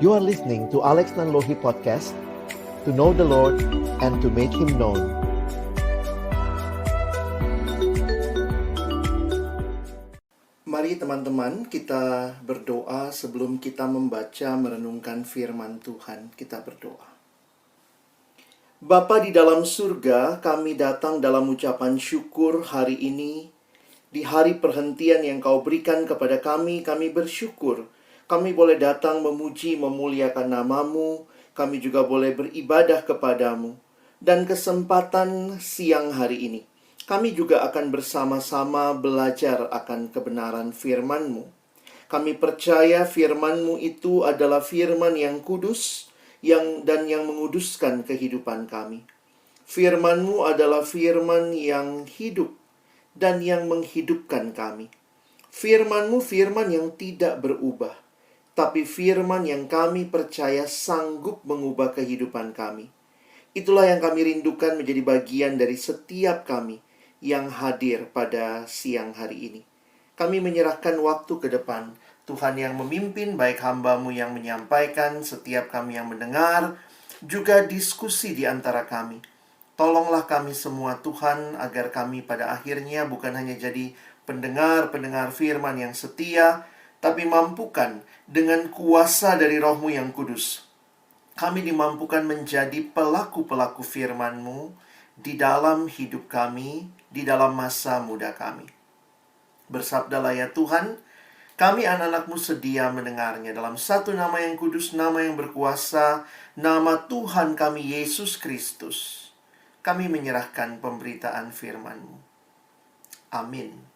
You are listening to Alex Nanlohi Podcast, to know the Lord and to make Him known. Mari teman-teman kita berdoa sebelum kita membaca merenungkan firman Tuhan. Kita berdoa. Bapa di dalam surga, kami datang dalam ucapan syukur hari ini. Di hari perhentian yang Kau berikan kepada kami bersyukur. Kami boleh datang memuji, memuliakan nama-Mu. Kami juga boleh beribadah kepadamu. Dan kesempatan siang hari ini, kami juga akan bersama-sama belajar akan kebenaran firman-Mu. Kami percaya firman-Mu itu adalah firman yang kudus, yang menguduskan kehidupan kami. Firman-Mu adalah firman yang hidup dan yang menghidupkan kami. Firman-Mu firman yang tidak berubah, tapi firman yang kami percaya sanggup mengubah kehidupan kami. Itulah yang kami rindukan menjadi bagian dari setiap kami yang hadir pada siang hari ini. Kami menyerahkan waktu ke depan. Tuhan yang memimpin, baik hamba-Mu yang menyampaikan, setiap kami yang mendengar, juga diskusi di antara kami. Tolonglah kami semua Tuhan, agar kami pada akhirnya bukan hanya jadi pendengar-pendengar firman yang setia, tapi mampukan dengan kuasa dari Roh-Mu yang kudus, kami dimampukan menjadi pelaku-pelaku firman-Mu di dalam hidup kami, di dalam masa muda kami. Bersabdalah ya Tuhan, kami anak-anak-Mu sedia mendengarnya dalam satu nama yang kudus, nama yang berkuasa, nama Tuhan kami Yesus Kristus. Kami menyerahkan pemberitaan firman-Mu. Amin.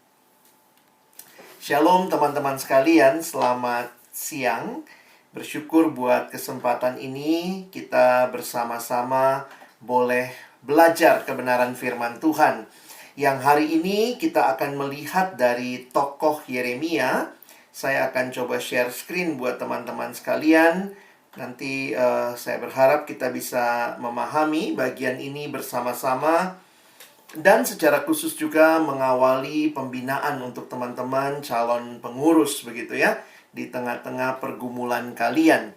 Shalom teman-teman sekalian, selamat siang. Bersyukur buat kesempatan ini kita bersama-sama boleh belajar kebenaran firman Tuhan. Yang hari ini kita akan melihat dari tokoh Yeremia. Saya akan coba share screen buat teman-teman sekalian. Nanti saya berharap kita bisa memahami bagian ini bersama-sama. Dan secara khusus juga mengawali pembinaan untuk teman-teman calon pengurus begitu ya, di tengah-tengah pergumulan kalian.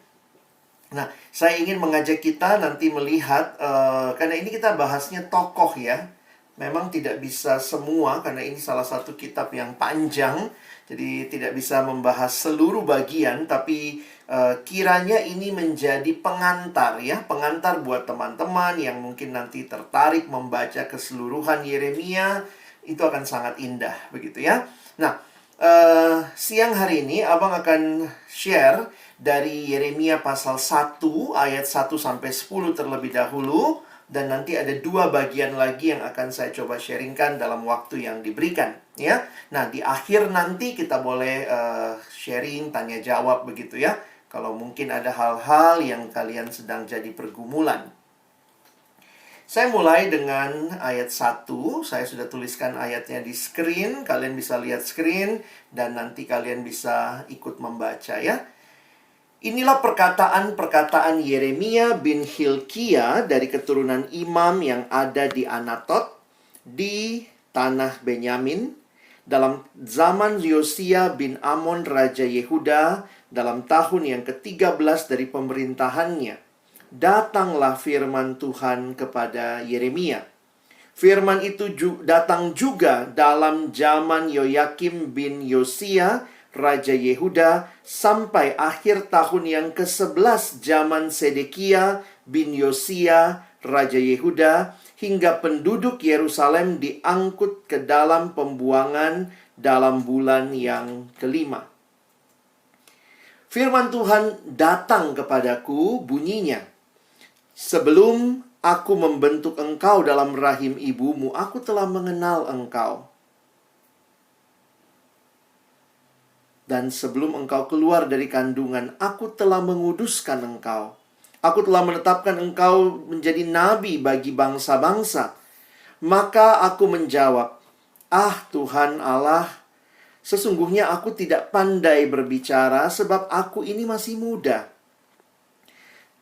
Nah, saya ingin mengajak kita nanti melihat, karena ini kita bahasnya tokoh ya. Memang tidak bisa semua, karena ini salah satu kitab yang panjang. Jadi tidak bisa membahas seluruh bagian, tapi kiranya ini menjadi pengantar ya. Pengantar buat teman-teman yang mungkin nanti tertarik membaca keseluruhan Yeremia. Itu akan sangat indah begitu ya. Nah, siang hari ini Abang akan share dari Yeremia pasal 1 ayat 1-10 terlebih dahulu. Dan nanti ada 2 bagian lagi yang akan saya coba sharingkan dalam waktu yang diberikan ya. Nah, di akhir nanti kita boleh sharing, tanya jawab begitu ya. Kalau mungkin ada hal-hal yang kalian sedang jadi pergumulan. Saya mulai dengan ayat 1. Saya sudah tuliskan ayatnya di screen. Kalian bisa lihat screen dan nanti kalian bisa ikut membaca ya. Inilah perkataan-perkataan Yeremia bin Hilkia dari keturunan imam yang ada di Anatot, di tanah Benyamin, dalam zaman Yosia bin Amon Raja Yehuda, dalam tahun yang ke-13 dari pemerintahannya. Datanglah firman Tuhan kepada Yeremia. Firman itu datang juga dalam zaman Yoyakim bin Yosia, Raja Yehuda, sampai akhir tahun yang ke-11 zaman Sedekia bin Yosia, Raja Yehuda, hingga penduduk Yerusalem diangkut ke dalam pembuangan dalam bulan yang ke-5. Firman Tuhan datang kepadaku, bunyinya, sebelum aku membentuk engkau dalam rahim ibumu, aku telah mengenal engkau. Dan sebelum engkau keluar dari kandungan, aku telah menguduskan engkau. Aku telah menetapkan engkau menjadi nabi bagi bangsa-bangsa. Maka aku menjawab, ah Tuhan Allah, sesungguhnya aku tidak pandai berbicara sebab aku ini masih muda.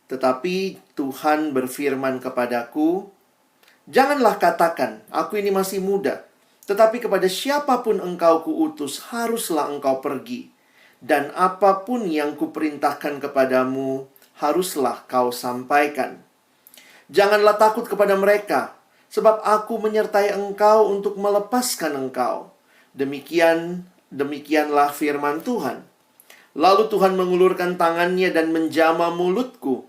Tetapi Tuhan berfirman kepadaku, janganlah katakan, aku ini masih muda. Tetapi kepada siapapun engkau kuutus, haruslah engkau pergi. dan apapun yang kuperintahkan kepadamu, haruslah kau sampaikan. Janganlah takut kepada mereka, sebab aku menyertai engkau untuk melepaskan engkau. Demikianlah firman Tuhan. Lalu Tuhan mengulurkan tangannya dan menjamah mulutku.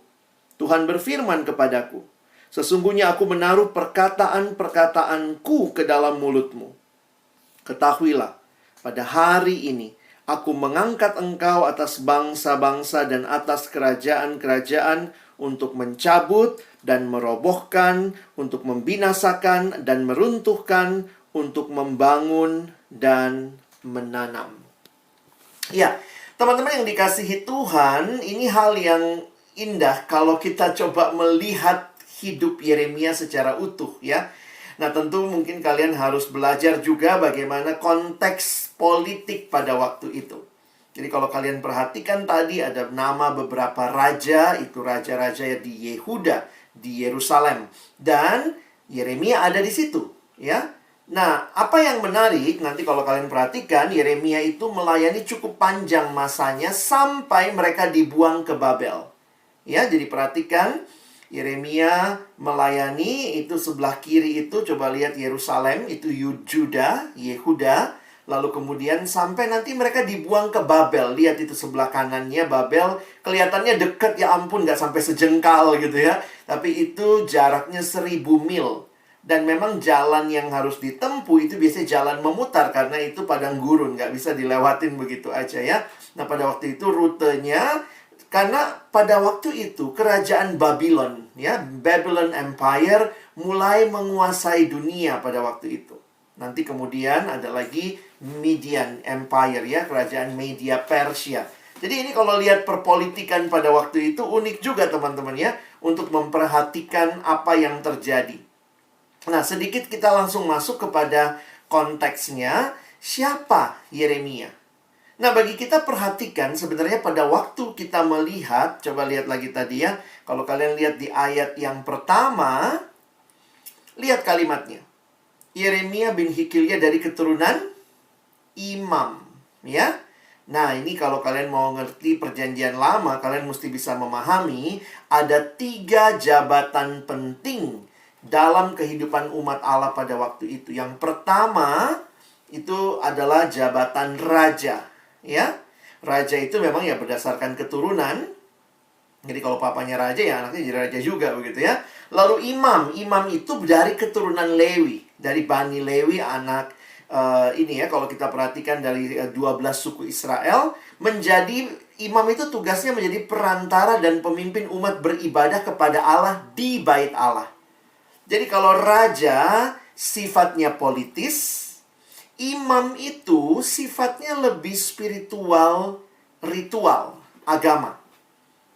Tuhan berfirman kepadaku, sesungguhnya aku menaruh perkataan-perkataanku ke dalam mulutmu. Ketahuilah, pada hari ini aku mengangkat engkau atas bangsa-bangsa dan atas kerajaan-kerajaan untuk mencabut dan merobohkan, untuk membinasakan dan meruntuhkan, untuk membangun dan menanam. Ya, teman-teman yang dikasihi Tuhan, ini hal yang indah kalau kita coba melihat hidup Yeremia secara utuh ya. Nah, tentu mungkin kalian harus belajar juga bagaimana konteks politik pada waktu itu. Jadi kalau kalian perhatikan tadi ada nama beberapa raja, itu raja-raja di Yehuda, di Yerusalem, dan Yeremia ada di situ ya. Nah, apa yang menarik, nanti kalau kalian perhatikan, Yeremia itu melayani cukup panjang masanya sampai mereka dibuang ke Babel. Ya, jadi perhatikan, Yeremia melayani, itu sebelah kiri itu, coba lihat Yerusalem, itu Juda, Yehuda. Lalu kemudian sampai nanti mereka dibuang ke Babel. Lihat itu sebelah kanannya Babel, kelihatannya dekat, ya ampun, nggak sampai sejengkal gitu ya. Tapi itu jaraknya 1000 mil. Dan memang jalan yang harus ditempuh itu biasanya jalan memutar, karena itu padang gurun, nggak bisa dilewatin begitu aja ya. Nah, pada waktu itu rutenya, karena pada waktu itu kerajaan Babylon ya, Babylon Empire mulai menguasai dunia pada waktu itu. Nanti kemudian ada lagi Median Empire ya, kerajaan Media Persia. Jadi ini kalau lihat perpolitikan pada waktu itu unik juga teman-teman ya, untuk memperhatikan apa yang terjadi. Nah, sedikit kita langsung masuk kepada konteksnya. Siapa Yeremia? Nah, bagi kita perhatikan sebenarnya pada waktu kita melihat, coba lihat lagi tadi ya. Kalau kalian lihat di ayat yang pertama, lihat kalimatnya. Yeremia bin Hilkiah dari keturunan imam, ya. Nah, ini kalau kalian mau ngerti perjanjian lama, kalian mesti bisa memahami ada 3 jabatan penting dalam kehidupan umat Allah pada waktu itu. Yang pertama itu adalah jabatan raja, ya. Raja itu memang ya berdasarkan keturunan. Jadi kalau papanya raja ya anaknya jadi raja juga begitu ya. Lalu imam itu dari keturunan Lewi, dari Bani Lewi, anak ini ya, kalau kita perhatikan dari 12 suku Israel, menjadi imam itu tugasnya menjadi perantara dan pemimpin umat beribadah kepada Allah di bait Allah. Jadi kalau raja sifatnya politis, imam itu sifatnya lebih spiritual, ritual, agama.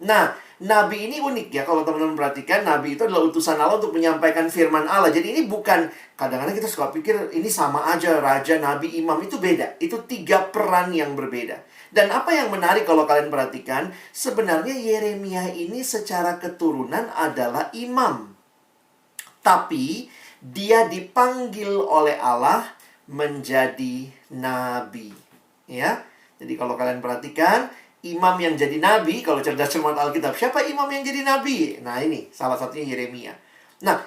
Nah, nabi ini unik ya, kalau teman-teman perhatikan, nabi itu adalah utusan Allah untuk menyampaikan firman Allah. Jadi ini bukan, kadang-kadang kita suka pikir ini sama aja, raja, nabi, imam, itu beda. Itu 3 peran yang berbeda. Dan apa yang menarik kalau kalian perhatikan, sebenarnya Yeremia ini secara keturunan adalah imam. Tapi dia dipanggil oleh Allah menjadi nabi. Ya. Jadi kalau kalian perhatikan, imam yang jadi nabi, kalau cerdas cermat Alkitab, siapa imam yang jadi nabi? Nah, ini salah satunya Yeremia. Nah,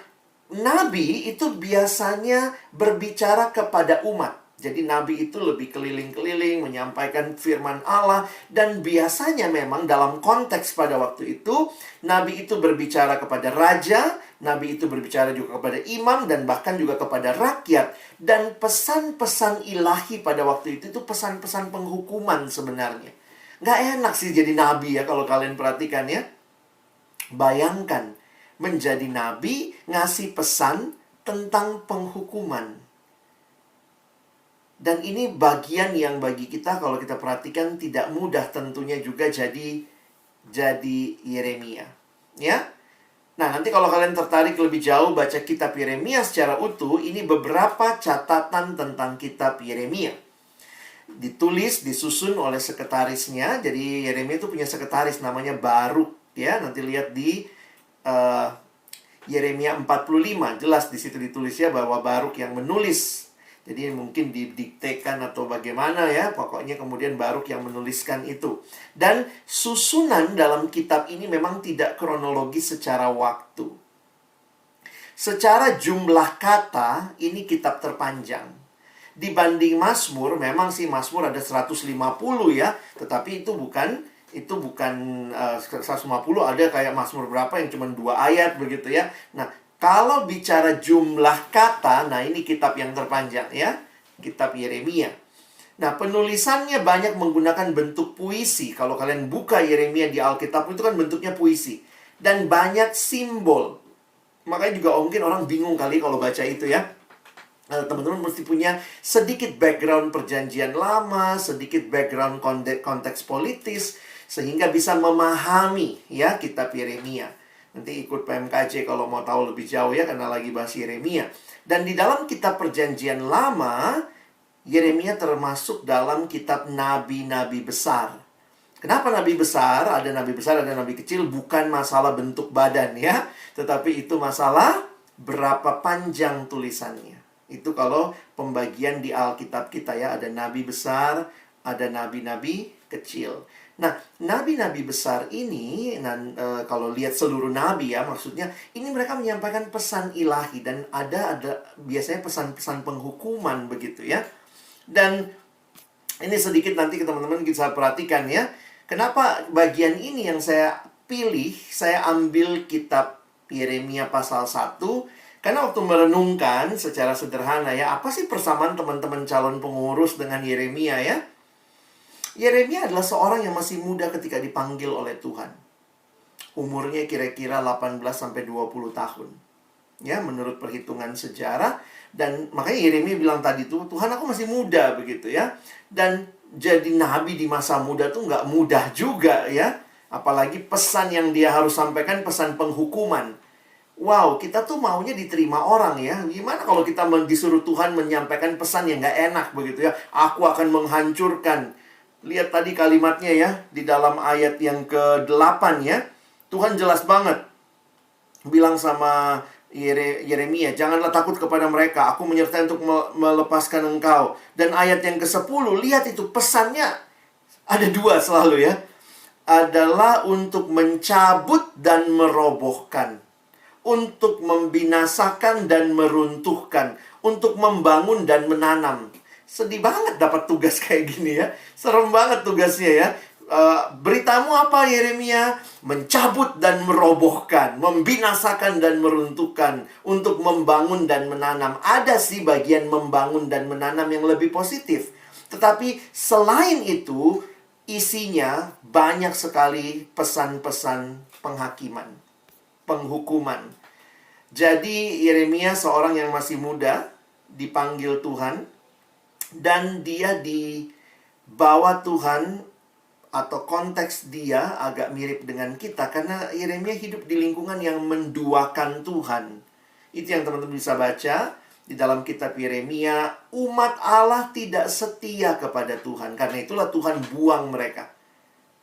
nabi itu biasanya berbicara kepada umat. Jadi nabi itu lebih keliling-keliling menyampaikan firman Allah. Dan biasanya memang dalam konteks pada waktu itu, nabi itu berbicara kepada raja, nabi itu berbicara juga kepada imam, dan bahkan juga kepada rakyat. Dan pesan-pesan ilahi pada waktu itu pesan-pesan penghukuman sebenarnya. Nggak enak sih jadi nabi ya kalau kalian perhatikan ya. Bayangkan menjadi nabi ngasih pesan tentang penghukuman. Dan ini bagian yang bagi kita kalau kita perhatikan tidak mudah tentunya juga jadi Yeremia. Ya. Nah, nanti kalau kalian tertarik lebih jauh baca kitab Yeremia secara utuh, ini beberapa catatan tentang kitab Yeremia. Ditulis, disusun oleh sekretarisnya. Jadi Yeremia itu punya sekretaris namanya Baruk ya. Nanti lihat di Yeremia 45, jelas di situ ditulis ya bahwa Baruk yang menulis. Jadi mungkin didiktekan atau bagaimana ya. Pokoknya kemudian Baruk yang menuliskan itu. Dan susunan dalam kitab ini memang tidak kronologis secara waktu. Secara jumlah kata, ini kitab terpanjang. Dibanding Mazmur, memang sih Mazmur ada 150 ya. Tetapi itu bukan 150, ada kayak Mazmur berapa yang cuma 2 ayat begitu ya. Nah, kalau bicara jumlah kata, nah ini kitab yang terpanjang ya, kitab Yeremia. Nah, penulisannya banyak menggunakan bentuk puisi. Kalau kalian buka Yeremia di Alkitab itu kan bentuknya puisi. Dan banyak simbol. Makanya juga mungkin orang bingung kali kalau baca itu ya. Teman-teman mesti punya sedikit background perjanjian lama, sedikit background konteks politis, sehingga bisa memahami ya kitab Yeremia. Nanti ikut PMKJ kalau mau tahu lebih jauh ya, karena lagi bahas Yeremia. Dan di dalam kitab perjanjian lama, Yeremia termasuk dalam kitab nabi-nabi besar. Kenapa nabi besar? Ada nabi besar, ada nabi kecil. Bukan masalah bentuk badan ya, tetapi itu masalah berapa panjang tulisannya. Itu kalau pembagian di Alkitab kita ya, ada nabi besar, ada nabi-nabi kecil. Nah, nabi-nabi besar ini, kalau lihat seluruh nabi ya, maksudnya ini mereka menyampaikan pesan ilahi. Dan ada biasanya pesan-pesan penghukuman begitu ya. Dan ini sedikit nanti teman-teman bisa perhatikan ya. Kenapa bagian ini yang saya pilih, saya ambil kitab Yeremia pasal 1. Karena waktu merenungkan secara sederhana ya, apa sih persamaan teman-teman calon pengurus dengan Yeremia ya? Yeremia adalah seorang yang masih muda ketika dipanggil oleh Tuhan. Umurnya kira-kira 18-20 tahun. Ya, menurut perhitungan sejarah. Dan makanya Yeremia bilang tadi tuh, Tuhan aku masih muda begitu ya. Dan jadi nabi di masa muda tuh nggak mudah juga ya. Apalagi pesan yang dia harus sampaikan, pesan penghukuman. Wow, kita tuh maunya diterima orang ya. Gimana kalau kita disuruh Tuhan menyampaikan pesan yang nggak enak begitu ya. Aku akan menghancurkan. Lihat tadi kalimatnya ya, di dalam ayat yang ke-8 ya. Tuhan jelas banget bilang sama Yeremia, janganlah takut kepada mereka, aku menyertai untuk melepaskan engkau. Dan ayat yang ke-10, lihat itu pesannya ada 2 selalu ya. Adalah untuk mencabut dan merobohkan, untuk membinasakan dan meruntuhkan, untuk membangun dan menanam. Sedih banget dapat tugas kayak gini ya. Serem banget tugasnya ya. Beritamu apa Yeremia? Mencabut dan merobohkan, membinasakan dan meruntuhkan, untuk membangun dan menanam. Ada sih bagian membangun dan menanam yang lebih positif. Tetapi selain itu, isinya banyak sekali pesan-pesan penghakiman, penghukuman. Jadi Yeremia seorang yang masih muda, dipanggil Tuhan, dan dia dibawa Tuhan, atau konteks dia agak mirip dengan kita, karena Yeremia hidup di lingkungan yang menduakan Tuhan. Itu yang teman-teman bisa baca di dalam kitab Yeremia. Umat Allah tidak setia kepada Tuhan, karena itulah Tuhan buang mereka.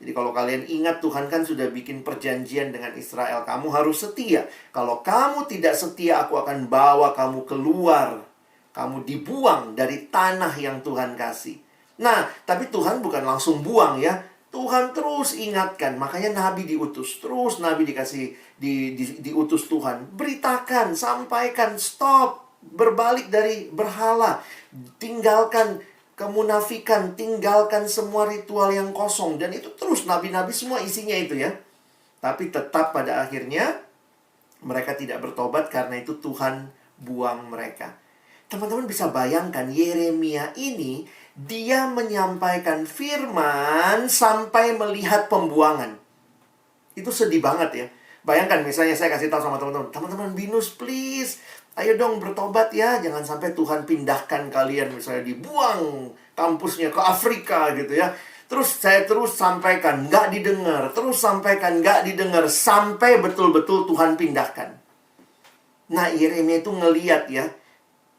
Jadi kalau kalian ingat, Tuhan kan sudah bikin perjanjian dengan Israel, kamu harus setia. Kalau kamu tidak setia, aku akan bawa kamu keluar. Kamu dibuang dari tanah yang Tuhan kasih. Nah, tapi Tuhan bukan langsung buang ya. Tuhan terus ingatkan. Makanya Nabi diutus. Terus Nabi diutus Tuhan. Beritakan, sampaikan, stop. Berbalik dari berhala. Tinggalkan kemunafikan. Tinggalkan semua ritual yang kosong. Dan itu terus nabi-nabi semua isinya itu ya. Tapi tetap pada akhirnya mereka tidak bertobat, karena itu Tuhan buang mereka. Teman-teman bisa bayangkan, Yeremia ini dia menyampaikan firman sampai melihat pembuangan. Itu sedih banget ya. Bayangkan misalnya saya kasih tahu sama teman-teman, teman-teman binus please, ayo dong bertobat ya. Jangan sampai Tuhan pindahkan kalian, misalnya dibuang kampusnya ke Afrika gitu ya. Terus saya terus sampaikan, nggak didengar. Terus sampaikan, nggak didengar. Sampai betul-betul Tuhan pindahkan. Nah, Yeremia itu ngeliat ya,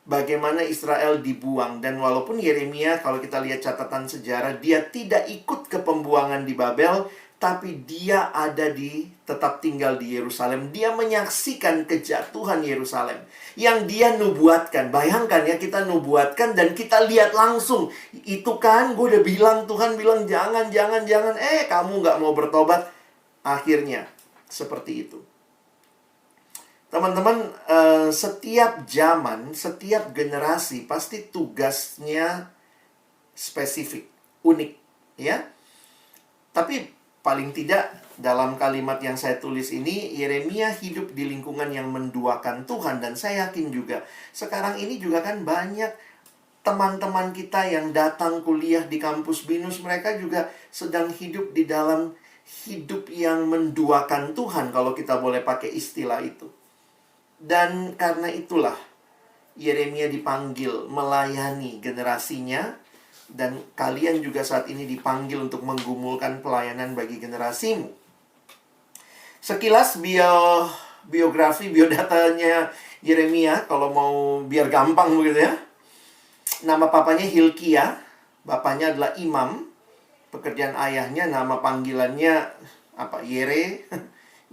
bagaimana Israel dibuang. Dan walaupun Yeremia, kalau kita lihat catatan sejarah, dia tidak ikut ke pembuangan di Babel, tapi dia tetap tinggal di Yerusalem. Dia menyaksikan kejatuhan Yerusalem yang dia nubuatkan. Bayangkan ya, kita nubuatkan dan kita lihat langsung. Itu kan, gue udah bilang, Tuhan bilang jangan. Kamu nggak mau bertobat. Akhirnya, seperti itu. Teman-teman, setiap zaman, setiap generasi pasti tugasnya spesifik, unik, ya. Tapi paling tidak dalam kalimat yang saya tulis ini, Yeremia hidup di lingkungan yang menduakan Tuhan. Dan saya yakin juga, sekarang ini juga kan banyak teman-teman kita yang datang kuliah di kampus BINUS, mereka juga sedang hidup di dalam hidup yang menduakan Tuhan, kalau kita boleh pakai istilah itu. Dan karena itulah Yeremia dipanggil melayani generasinya. Dan kalian juga saat ini dipanggil untuk menggumulkan pelayanan bagi generasimu. Sekilas biodatanya Yeremia, kalau mau biar gampang begitu ya. Nama papanya Hilkia, bapaknya adalah imam. Pekerjaan ayahnya, nama panggilannya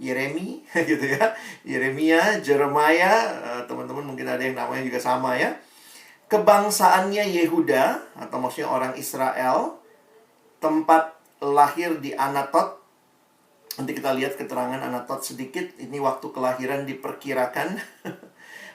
Yeremi gitu ya. Yeremia, Jeremiah, teman-teman mungkin ada yang namanya juga sama ya. Kebangsaannya Yehuda, atau maksudnya orang Israel. Tempat lahir di Anatot. Nanti kita lihat keterangan Anatot sedikit. Ini waktu kelahiran diperkirakan.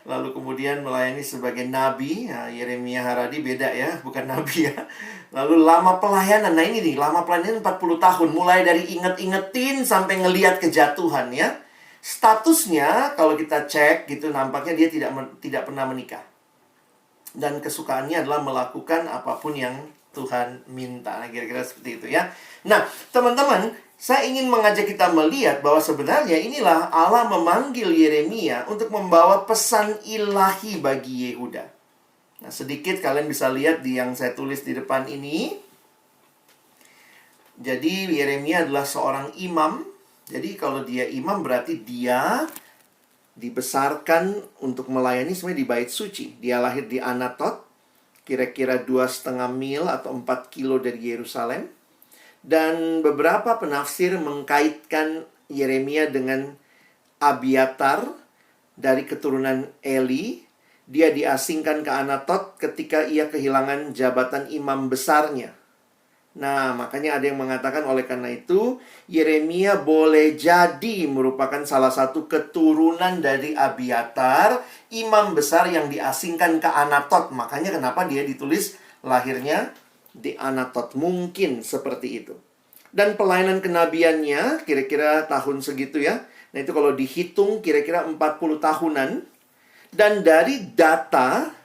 Lalu kemudian melayani sebagai nabi. Yeremia Haradi beda ya, bukan nabi ya. Lalu lama pelayanan. Nah ini nih, lama pelayanan 40 tahun. Mulai dari inget-ingetin sampai ngeliat kejatuhan ya. Statusnya kalau kita cek gitu, nampaknya dia tidak pernah menikah. Dan kesukaannya adalah melakukan apapun yang Tuhan minta. Nah, kira-kira seperti itu ya. Nah, teman-teman, saya ingin mengajak kita melihat bahwa sebenarnya inilah Allah memanggil Yeremia untuk membawa pesan ilahi bagi Yehuda. Nah, sedikit kalian bisa lihat di yang saya tulis di depan ini. Jadi, Yeremia adalah seorang imam. Jadi, kalau dia imam berarti dia dibesarkan untuk melayani sebenarnya di bait suci. Dia lahir di Anatot, kira-kira 2,5 mil atau 4 kilo dari Yerusalem. Dan beberapa penafsir mengkaitkan Yeremia dengan Abiatar dari keturunan Eli. Dia diasingkan ke Anatot ketika ia kehilangan jabatan imam besarnya. Nah, makanya ada yang mengatakan oleh karena itu, Yeremia boleh jadi merupakan salah satu keturunan dari Abiatar, imam besar yang diasingkan ke Anatot. Makanya kenapa dia ditulis lahirnya di Anatot. Mungkin seperti itu. Dan pelayanan kenabiannya kira-kira tahun segitu ya. Nah, itu kalau dihitung kira-kira 40 tahunan. Dan dari data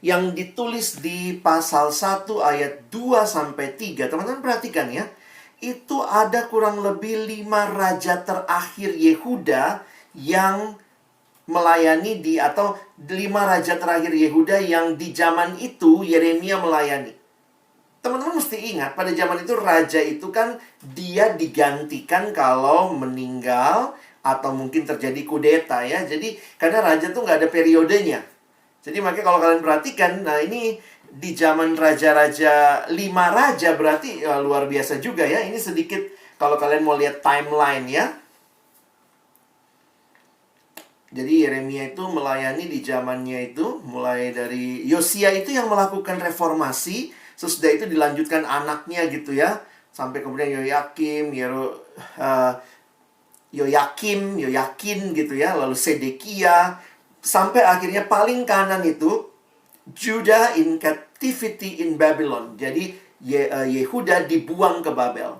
yang ditulis di pasal 1 ayat 2-3. Teman-teman perhatikan ya. Itu ada kurang lebih 5 raja terakhir Yehuda yang melayani atau 5 raja terakhir Yehuda yang di zaman itu Yeremia melayani. Teman-teman mesti ingat, pada zaman itu raja itu kan dia digantikan kalau meninggal atau mungkin terjadi kudeta ya. Jadi karena raja tuh nggak ada periodenya. Jadi makanya kalau kalian perhatikan, nah ini di zaman raja-raja, 5 raja berarti luar biasa juga ya. Ini sedikit kalau kalian mau lihat timeline ya. Jadi Yeremia itu melayani di zamannya itu, mulai dari Yosia itu yang melakukan reformasi. Sesudah itu dilanjutkan anaknya gitu ya. Sampai kemudian Yoyakin gitu ya. Lalu Sedekia. Sampai akhirnya paling kanan itu Judah in captivity in Babylon. Jadi Yehuda dibuang ke Babel.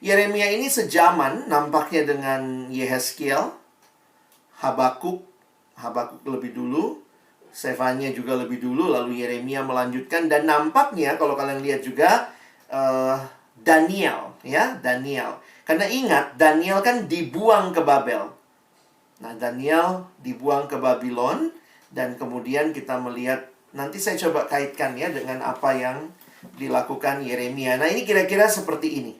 Yeremia ini sejaman nampaknya dengan Yehezkiel, Habakuk lebih dulu, Sefanya juga lebih dulu, lalu Yeremia melanjutkan. Dan nampaknya kalau kalian lihat juga Daniel ya, Daniel. Karena ingat, Daniel kan dibuang ke Babel. Nah, Daniel dibuang ke Babylon. Dan kemudian kita melihat, nanti saya coba kaitkan ya dengan apa yang dilakukan Yeremia. Nah, ini kira-kira seperti ini.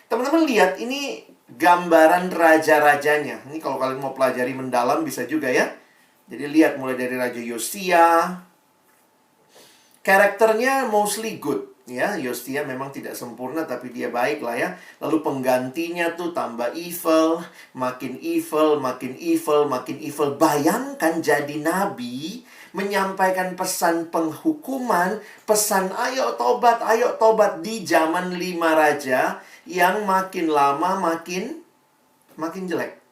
Teman-teman lihat, ini gambaran raja-rajanya. Ini kalau kalian mau pelajari mendalam bisa juga ya. Jadi lihat mulai dari Raja Yosia. Karakternya mostly good. Ya, Yostia memang tidak sempurna tapi dia baik lah ya. Lalu penggantinya tuh tambah evil, makin evil, makin evil, makin evil. Bayangkan jadi nabi menyampaikan pesan penghukuman, pesan ayo tobat di zaman 5 raja yang makin lama makin jelek.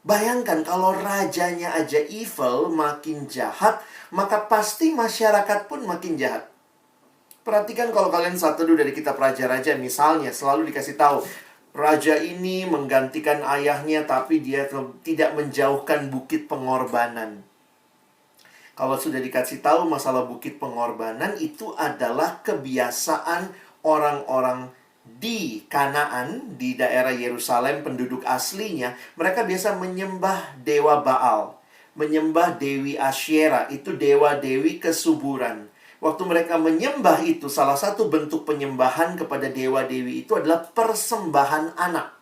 Bayangkan kalau rajanya aja evil, makin jahat, maka pasti masyarakat pun makin jahat. Perhatikan kalau kalian satu dulu dari kitab Raja-Raja, misalnya selalu dikasih tahu raja ini menggantikan ayahnya tapi dia tidak menjauhkan bukit pengorbanan. Kalau sudah dikasih tahu masalah bukit pengorbanan, itu adalah kebiasaan orang-orang di Kanaan, di daerah Yerusalem, penduduk aslinya. Mereka biasa menyembah dewa Baal, menyembah Dewi Asyera, itu dewa-dewi kesuburan. Waktu mereka menyembah itu, salah satu bentuk penyembahan kepada dewa-dewi itu adalah persembahan anak.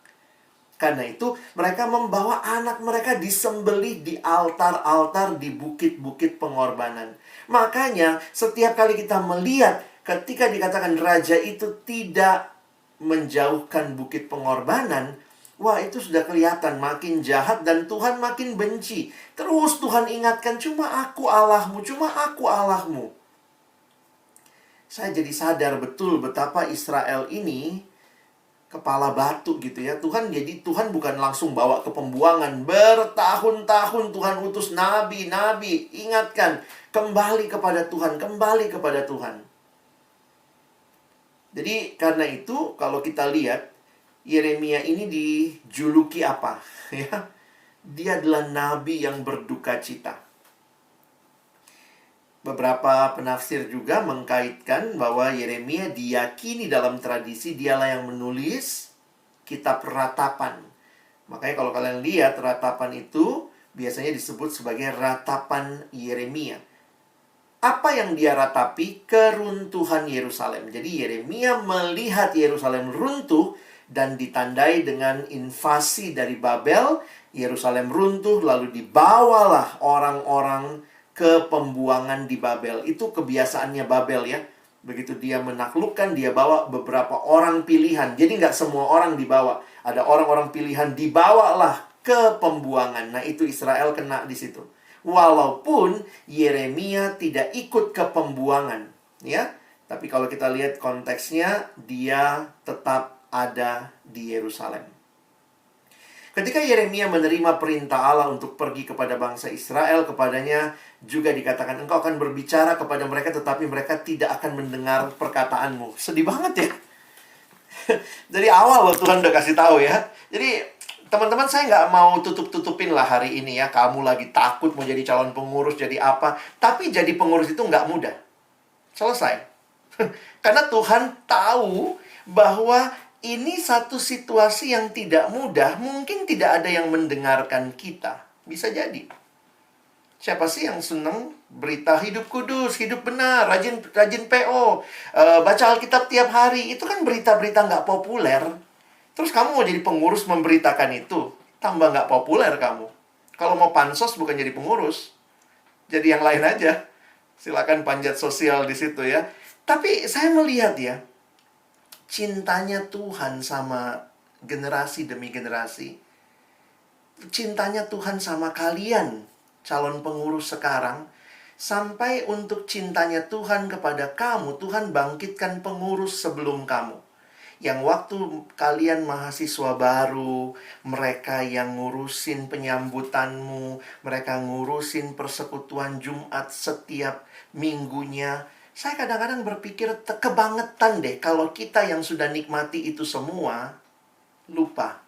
Karena itu, mereka membawa anak mereka disembelih di altar-altar di bukit-bukit pengorbanan. Makanya, setiap kali kita melihat ketika dikatakan raja itu tidak menjauhkan bukit pengorbanan, wah, itu sudah kelihatan makin jahat dan Tuhan makin benci. Terus Tuhan ingatkan, cuma aku Allahmu, cuma aku Allahmu. Saya jadi sadar betul betapa Israel ini kepala batu gitu ya. Tuhan bukan langsung bawa ke pembuangan. Bertahun-tahun Tuhan utus nabi-nabi. Ingatkan, kembali kepada Tuhan, kembali kepada Tuhan. Jadi karena itu kalau kita lihat Yeremia ini dijuluki apa? Ya, dia adalah nabi yang berduka cita. Beberapa penafsir juga mengkaitkan bahwa Yeremia diyakini dalam tradisi dialah yang menulis kitab ratapan. Makanya kalau kalian lihat ratapan itu biasanya disebut sebagai ratapan Yeremia. Apa yang dia ratapi? Keruntuhan Yerusalem. Jadi Yeremia melihat Yerusalem runtuh dan ditandai dengan invasi dari Babel. Yerusalem runtuh lalu dibawalah orang-orang ke pembuangan di Babel. Itu kebiasaannya Babel ya. Begitu dia menaklukkan, dia bawa beberapa orang pilihan. Jadi nggak semua orang dibawa. Ada orang-orang pilihan dibawalah ke pembuangan. Nah, itu Israel kena di situ. Walaupun Yeremia tidak ikut ke pembuangan, ya. Tapi kalau kita lihat konteksnya, dia tetap ada di Yerusalem. Ketika Yeremia menerima perintah Allah untuk pergi kepada bangsa Israel, kepadanya juga dikatakan, engkau akan berbicara kepada mereka, tetapi mereka tidak akan mendengar perkataanmu. Sedih banget ya. Dari awal loh Tuhan udah kasih tahu ya. Jadi teman-teman, saya nggak mau tutup-tutupin lah hari ini ya. Kamu lagi takut mau jadi calon pengurus, jadi apa. Tapi jadi pengurus itu nggak mudah. Selesai. Karena Tuhan tahu bahwa ini satu situasi yang tidak mudah. Mungkin tidak ada yang mendengarkan kita. Bisa jadi. Siapa sih yang senang berita hidup kudus, hidup benar, rajin PO, baca Alkitab tiap hari. Itu kan berita-berita nggak populer. Terus kamu mau jadi pengurus memberitakan itu, tambah nggak populer kamu. Kalau mau pansos bukan jadi pengurus, jadi yang lain aja. Silakan panjat sosial di situ ya. Tapi saya melihat ya, cintanya Tuhan sama generasi demi generasi. Cintanya Tuhan sama kalian, calon pengurus sekarang. Sampai untuk cintanya Tuhan kepada kamu, Tuhan bangkitkan pengurus sebelum kamu. Yang waktu kalian mahasiswa baru, mereka yang ngurusin penyambutanmu, mereka ngurusin persekutuan Jumat setiap minggunya. Saya kadang-kadang berpikir kebangetan deh kalau kita yang sudah nikmati itu semua lupa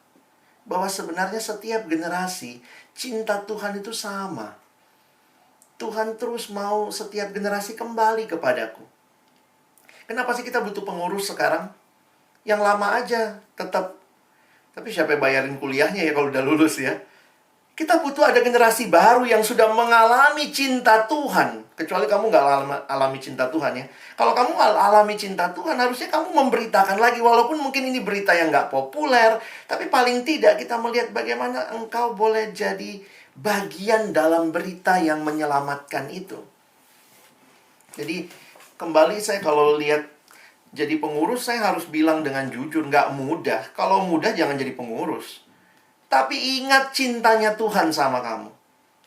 bahwa sebenarnya setiap generasi cinta Tuhan itu sama. Tuhan terus mau setiap generasi kembali kepadaku. Kenapa sih kita butuh pengurus sekarang? Yang lama aja tetap. Tapi siapa yang bayarin kuliahnya ya kalau udah lulus ya? Kita butuh ada generasi baru yang sudah mengalami cinta Tuhan. Kecuali kamu nggak alami cinta Tuhan ya. Kalau kamu alami cinta Tuhan, harusnya kamu memberitakan lagi. Walaupun mungkin ini berita yang nggak populer. Tapi paling tidak kita melihat bagaimana engkau boleh jadi bagian dalam berita yang menyelamatkan itu. Jadi kembali saya kalau lihat Jadi pengurus saya harus bilang dengan jujur, nggak mudah. Kalau mudah jangan jadi pengurus. Tapi ingat cintanya Tuhan sama kamu.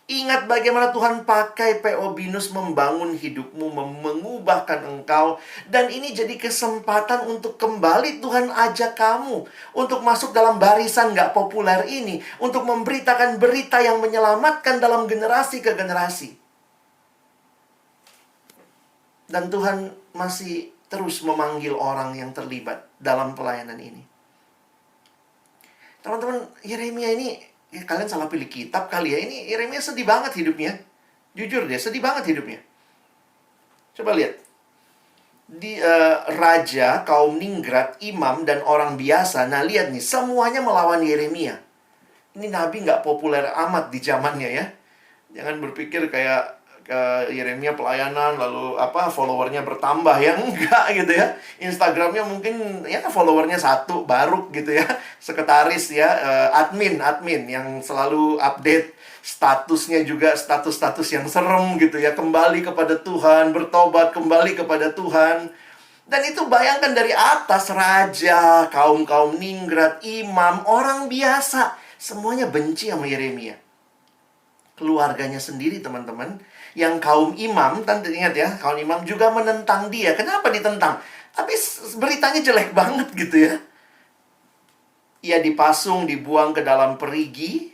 Ingat bagaimana Tuhan pakai P.O. Binus membangun hidupmu, mengubahkan engkau. Dan ini jadi kesempatan untuk kembali Tuhan ajak kamu. Untuk masuk dalam barisan gak populer ini. Untuk memberitakan berita yang menyelamatkan dalam generasi ke generasi. Dan Tuhan masih terus memanggil orang yang terlibat dalam pelayanan ini. Teman-teman, Yeremia ini, ya kalian salah pilih kitab kali ya. Ini Yeremia sedih banget hidupnya. Jujur dia, sedih banget hidupnya. Coba lihat. Raja, kaum ningrat, imam, dan orang biasa. Nah, lihat nih, semuanya melawan Yeremia. Ini nabi nggak populer amat di zamannya ya. Jangan berpikir kayak Yeremia pelayanan lalu followernya bertambah ya, enggak gitu ya. Instagramnya mungkin ya followernya 1 baru gitu ya, sekretaris ya, admin yang selalu update statusnya juga status yang serem gitu ya, kembali kepada Tuhan, bertobat kembali kepada Tuhan. Dan itu bayangkan dari atas, raja, kaum ningrat, imam, orang biasa, semuanya benci sama Yeremia. Keluarganya sendiri teman-teman, yang kaum imam, tante ingat ya, kaum imam juga menentang dia. Kenapa ditentang? Habis beritanya jelek banget gitu ya. Ia dipasung, dibuang ke dalam perigi.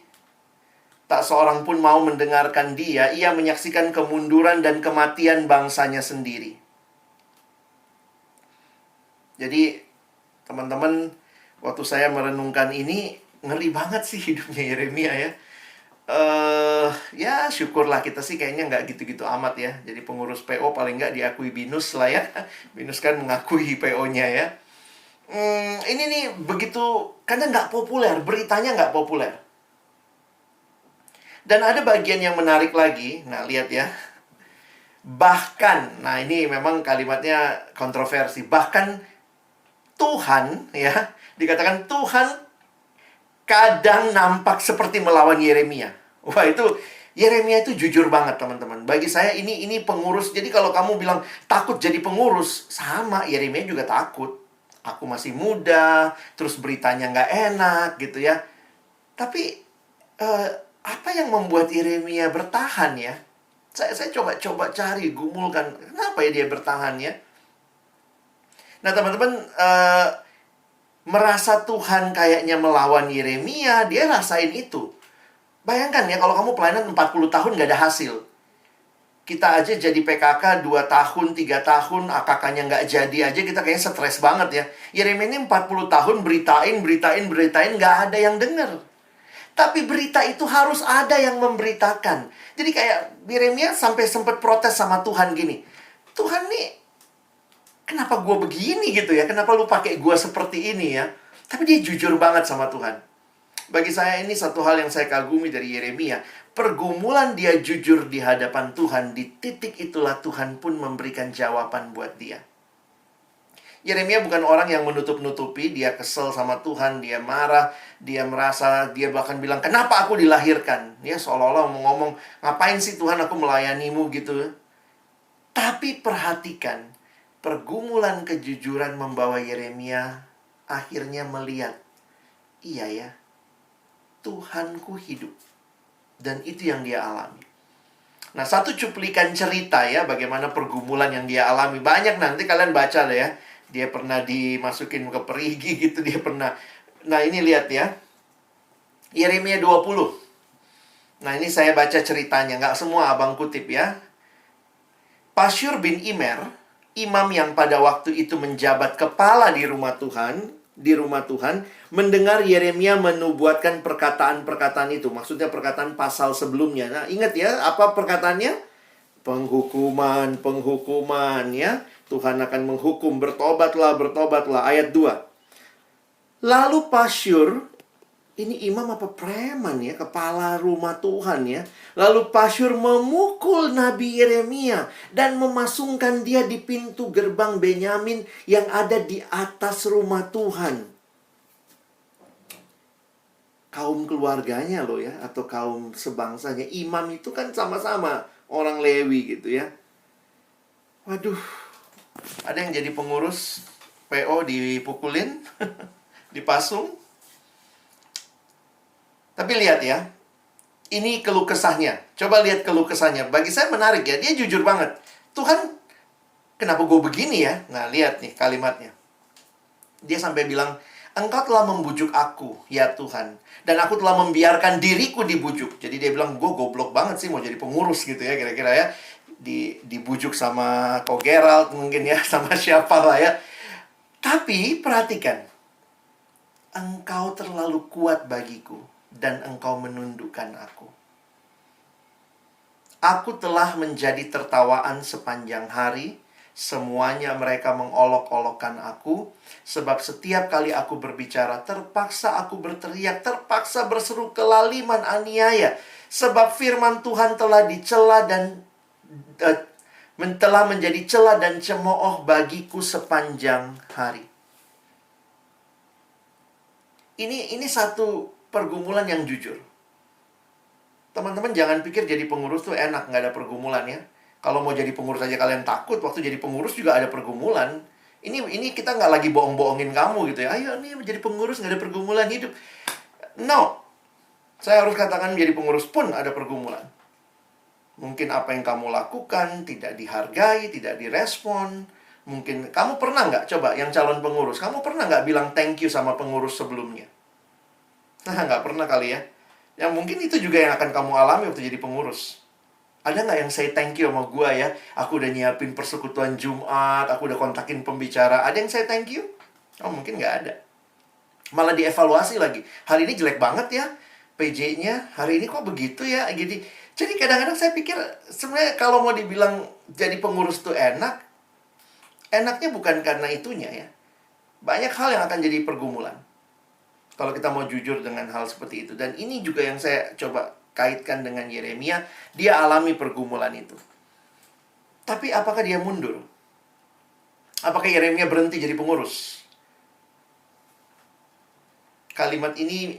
Tak seorang pun mau mendengarkan dia. Ia menyaksikan kemunduran dan kematian bangsanya sendiri. Jadi, teman-teman, waktu saya merenungkan ini, ngeri banget sih hidupnya Yeremia ya. Ya syukurlah kita sih kayaknya nggak gitu-gitu amat ya. Jadi pengurus PO paling nggak diakui Binus lah ya. Binus kan mengakui PO-nya ya. Ini nih begitu, karena nggak populer, beritanya nggak populer. Dan ada bagian yang menarik lagi. Nah lihat ya. Bahkan, nah ini memang kalimatnya kontroversi. Bahkan Tuhan ya, dikatakan Tuhan kadang nampak seperti melawan Yeremia. Wah itu, Yeremia itu jujur banget teman-teman. Bagi saya ini pengurus. Jadi kalau kamu bilang takut jadi pengurus, sama, Yeremia juga takut. Aku masih muda, terus beritanya nggak enak gitu ya. Tapi apa yang membuat Yeremia bertahan ya? Saya coba cari, gumulkan. Kenapa ya dia bertahan ya? Nah teman-teman, merasa Tuhan kayaknya melawan Yeremia, dia rasain itu. Bayangkan ya, kalau kamu pelayanan 40 tahun nggak ada hasil. Kita aja jadi PKK 2 tahun, 3 tahun, AKK-nya nggak jadi aja, kita kayaknya stres banget ya. Yeremia ini 40 tahun beritain, nggak ada yang denger. Tapi berita itu harus ada yang memberitakan. Jadi kayak Yeremia sampai sempat protes sama Tuhan gini. Tuhan nih, kenapa gue begini gitu ya? Kenapa lu pakai gue seperti ini ya? Tapi dia jujur banget sama Tuhan. Bagi saya ini satu hal yang saya kagumi dari Yeremia. Pergumulan dia jujur di hadapan Tuhan. Di titik itulah Tuhan pun memberikan jawaban buat dia. Yeremia bukan orang yang menutup-nutupi. Dia kesel sama Tuhan. Dia marah. Dia merasa, dia bahkan bilang, kenapa aku dilahirkan? Ya seolah-olah mau ngomong, ngapain sih Tuhan aku melayanimu gitu. Tapi perhatikan. Pergumulan kejujuran membawa Yeremia akhirnya melihat, iya ya, Tuhanku hidup. Dan itu yang dia alami. Nah, satu cuplikan cerita ya, bagaimana pergumulan yang dia alami. Banyak nanti kalian baca deh ya. Dia pernah dimasukin ke perigi gitu, dia pernah. Nah, ini lihat ya. Yeremia 20. Nah, ini saya baca ceritanya. Nggak semua abang kutip ya. Pasyur bin Immer, imam yang pada waktu itu menjabat kepala di rumah Tuhan, mendengar Yeremia menubuatkan perkataan-perkataan itu. Maksudnya perkataan pasal sebelumnya. Nah, ingat ya, apa perkataannya? Penghukuman ya. Tuhan akan menghukum, bertobatlah. Ayat 2. Lalu Pasyur, ini imam apa preman ya, kepala rumah Tuhan ya. Lalu Pasyur memukul Nabi Yeremia dan memasungkan dia di pintu gerbang Benyamin yang ada di atas rumah Tuhan. Kaum keluarganya loh ya, atau kaum sebangsanya. Imam itu kan sama-sama orang Lewi gitu ya. Waduh, ada yang jadi pengurus, PO dipukulin, dipasung. Tapi lihat ya, ini keluh kesahnya. Coba lihat keluh kesahnya. Bagi saya menarik ya, dia jujur banget. Tuhan, kenapa gue begini ya? Nah, lihat nih kalimatnya. Dia sampai bilang, Engkau telah membujuk aku, ya Tuhan. Dan aku telah membiarkan diriku dibujuk. Jadi dia bilang, gue goblok banget sih mau jadi pengurus gitu ya, kira-kira ya. Dibujuk sama Ko Gerald mungkin ya, sama siapa lah ya. Tapi perhatikan, Engkau terlalu kuat bagiku, dan Engkau menundukkan aku. Aku telah menjadi tertawaan sepanjang hari. Semuanya mereka mengolok-olokkan aku. Sebab setiap kali aku berbicara, terpaksa aku berteriak, terpaksa berseru kelaliman aniaya. Sebab firman Tuhan telah dicela dan telah menjadi cela dan cemooh bagiku sepanjang hari. Ini satu pergumulan yang jujur. Teman-teman jangan pikir jadi pengurus tuh enak, nggak ada pergumulan ya. Kalau mau jadi pengurus aja kalian takut, waktu jadi pengurus juga ada pergumulan. Ini kita nggak lagi bohong-bohongin kamu gitu ya. Ayo nih menjadi pengurus nggak ada pergumulan hidup. No. Saya harus katakan menjadi pengurus pun ada pergumulan. Mungkin apa yang kamu lakukan tidak dihargai, tidak direspon. Mungkin kamu pernah nggak, coba yang calon pengurus, kamu pernah nggak bilang thank you sama pengurus sebelumnya? Nah, nggak pernah kali ya. Yang mungkin itu juga yang akan kamu alami waktu jadi pengurus. Ada nggak yang say thank you sama gua ya? Aku udah nyiapin persekutuan Jumat, aku udah kontakin pembicara. Ada yang say thank you? Oh, mungkin nggak ada. Malah dievaluasi lagi. Hari ini jelek banget ya PJ-nya. Hari ini kok begitu ya? Jadi kadang-kadang saya pikir sebenarnya kalau mau dibilang jadi pengurus tuh enak, enaknya bukan karena itunya ya. Banyak hal yang akan jadi pergumulan kalau kita mau jujur dengan hal seperti itu. Dan ini juga yang saya coba kaitkan dengan Yeremia. Dia alami pergumulan itu. Tapi apakah dia mundur? Apakah Yeremia berhenti jadi pengurus? Kalimat ini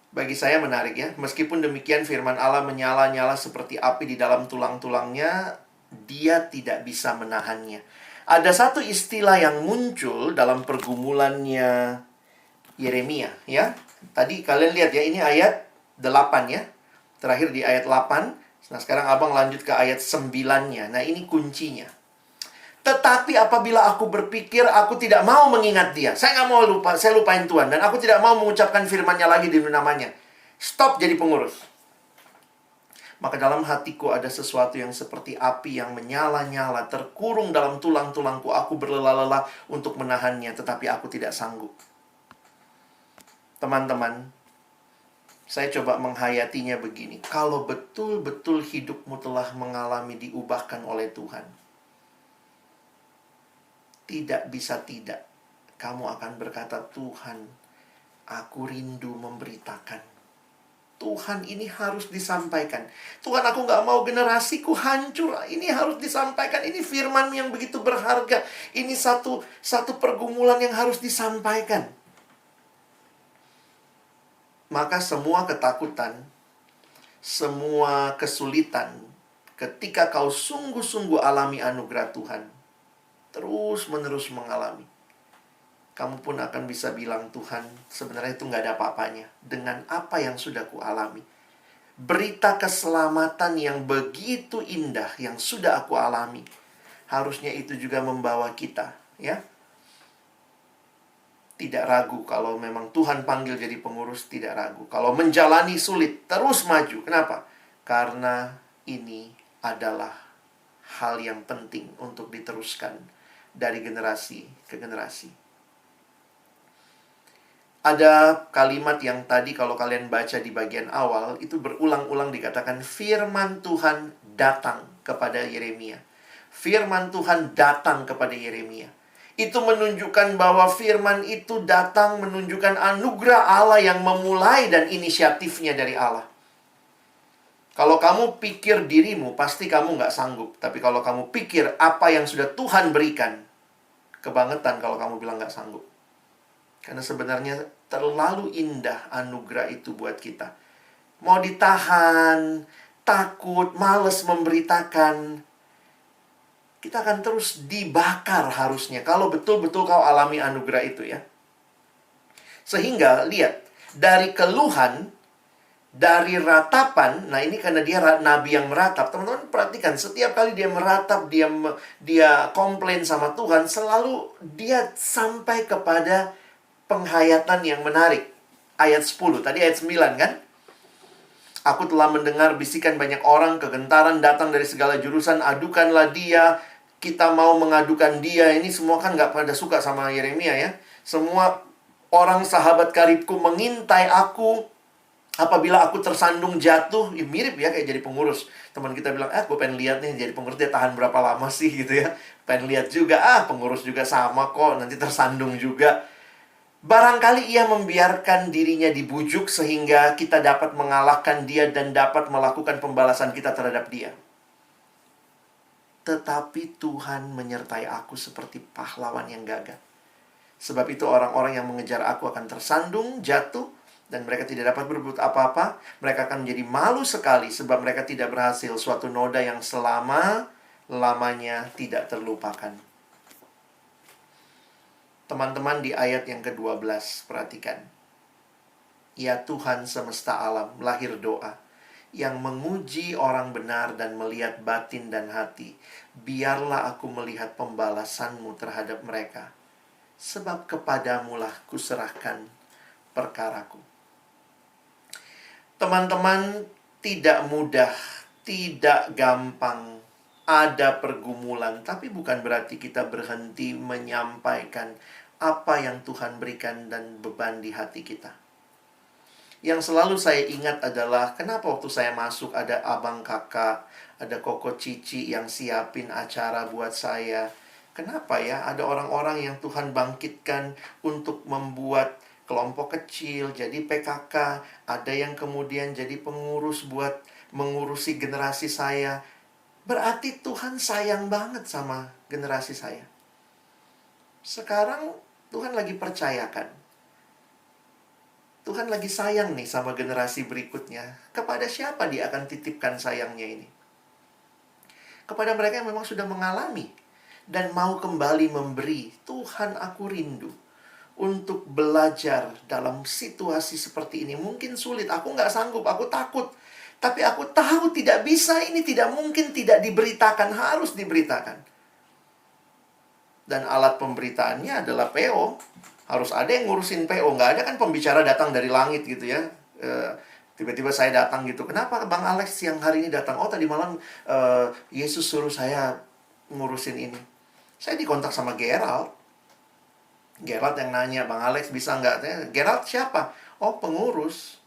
bagi saya menarik ya. Meskipun demikian firman Allah menyala-nyala seperti api di dalam tulang-tulangnya, dia tidak bisa menahannya. Ada satu istilah yang muncul dalam pergumulannya Yeremia ya. Tadi kalian lihat ya, ini ayat 8 ya. Terakhir di ayat 8. Nah, sekarang abang lanjut ke ayat 9-nya. Nah, ini kuncinya. Tetapi apabila aku berpikir, aku tidak mau mengingat dia. Saya nggak mau lupa, saya lupain Tuhan. Dan aku tidak mau mengucapkan firman-Nya lagi di namanya. Stop jadi pengurus. Maka dalam hatiku ada sesuatu yang seperti api yang menyala-nyala, terkurung dalam tulang-tulangku. Aku berlelah-lelah untuk menahannya, tetapi aku tidak sanggup. Teman-teman, saya coba menghayatinya begini. Kalau betul-betul hidupmu telah mengalami diubahkan oleh Tuhan, tidak bisa tidak, kamu akan berkata, Tuhan, aku rindu memberitakan. Tuhan, ini harus disampaikan. Tuhan, aku nggak mau generasiku hancur. Ini harus disampaikan. Ini firman yang begitu berharga. Ini satu pergumulan yang harus disampaikan. Maka semua ketakutan, semua kesulitan, ketika kau sungguh-sungguh alami anugerah Tuhan, terus-menerus mengalami, kamu pun akan bisa bilang, Tuhan, sebenarnya itu nggak ada apa-apanya dengan apa yang sudah kualami. Berita keselamatan yang begitu indah yang sudah aku alami, harusnya itu juga membawa kita, ya. Tidak ragu kalau memang Tuhan panggil jadi pengurus, tidak ragu. Kalau menjalani sulit, terus maju. Kenapa? Karena ini adalah hal yang penting untuk diteruskan dari generasi ke generasi. Ada kalimat yang tadi kalau kalian baca di bagian awal, itu berulang-ulang dikatakan, firman Tuhan datang kepada Yeremia. Firman Tuhan datang kepada Yeremia. Itu menunjukkan bahwa firman itu datang menunjukkan anugerah Allah yang memulai dan inisiatifnya dari Allah. Kalau kamu pikir dirimu, pasti kamu nggak sanggup. Tapi kalau kamu pikir apa yang sudah Tuhan berikan, kebangetan kalau kamu bilang nggak sanggup. Karena sebenarnya terlalu indah anugerah itu buat kita. Mau ditahan, takut, malas memberitakan. kita akan terus dibakar harusnya. Kalau betul-betul kau alami anugerah itu ya. Sehingga, lihat, dari keluhan, dari ratapan, nah ini karena dia nabi yang meratap. Teman-teman perhatikan, setiap kali dia meratap, dia komplain sama Tuhan, selalu dia sampai kepada penghayatan yang menarik. Ayat 10, tadi ayat 9 kan? Aku telah mendengar bisikan banyak orang, kegentaran datang dari segala jurusan, adukanlah dia, kita mau mengadukan dia. Ini semua kan nggak pada suka sama Yeremia ya. Semua orang sahabat karibku mengintai aku. Apabila aku tersandung jatuh, mirip ya kayak jadi pengurus. Teman kita bilang, gue pengen lihat nih jadi pengurus, dia tahan berapa lama sih gitu ya. Pengen lihat juga, pengurus juga sama kok, nanti tersandung juga. Barangkali ia membiarkan dirinya dibujuk sehingga kita dapat mengalahkan dia dan dapat melakukan pembalasan kita terhadap dia. Tetapi Tuhan menyertai aku seperti pahlawan yang gagah. Sebab itu orang-orang yang mengejar aku akan tersandung, jatuh, dan mereka tidak dapat berbuat apa-apa. Mereka akan menjadi malu sekali sebab mereka tidak berhasil, suatu noda yang selama-lamanya tidak terlupakan. Teman-teman, di ayat yang ke-12, perhatikan. Ya Tuhan semesta alam, lahir doa, yang menguji orang benar dan melihat batin dan hati. Biarlah aku melihat pembalasan-Mu terhadap mereka. Sebab kepadamulah kuserahkan perkaraku. Teman-teman, tidak mudah, tidak gampang. Ada pergumulan, tapi bukan berarti kita berhenti menyampaikan apa yang Tuhan berikan dan beban di hati kita. Yang selalu saya ingat adalah kenapa waktu saya masuk ada abang kakak, ada koko cici yang siapin acara buat saya. Kenapa ya ada orang-orang yang Tuhan bangkitkan untuk membuat kelompok kecil, jadi PKK. Ada yang kemudian jadi pengurus buat mengurusi generasi saya. Berarti Tuhan sayang banget sama generasi saya. Sekarang Tuhan lagi percayakan. Tuhan lagi sayang nih sama generasi berikutnya. Kepada siapa dia akan titipkan sayangnya ini? Kepada mereka yang memang sudah mengalami dan mau kembali memberi. Tuhan, aku rindu untuk belajar dalam situasi seperti ini. Mungkin sulit, aku nggak sanggup, aku takut. Tapi aku tahu tidak bisa, ini tidak mungkin tidak diberitakan, harus diberitakan. Dan alat pemberitaannya adalah PO. Harus ada yang ngurusin PO. Nggak ada kan pembicara datang dari langit gitu ya. Tiba-tiba saya datang gitu. Kenapa Bang Alex yang hari ini datang? Oh tadi malam Yesus suruh saya ngurusin ini. Saya dikontak sama Gerald. Gerald yang nanya, Bang Alex bisa nggak? Gerald siapa? Oh pengurus.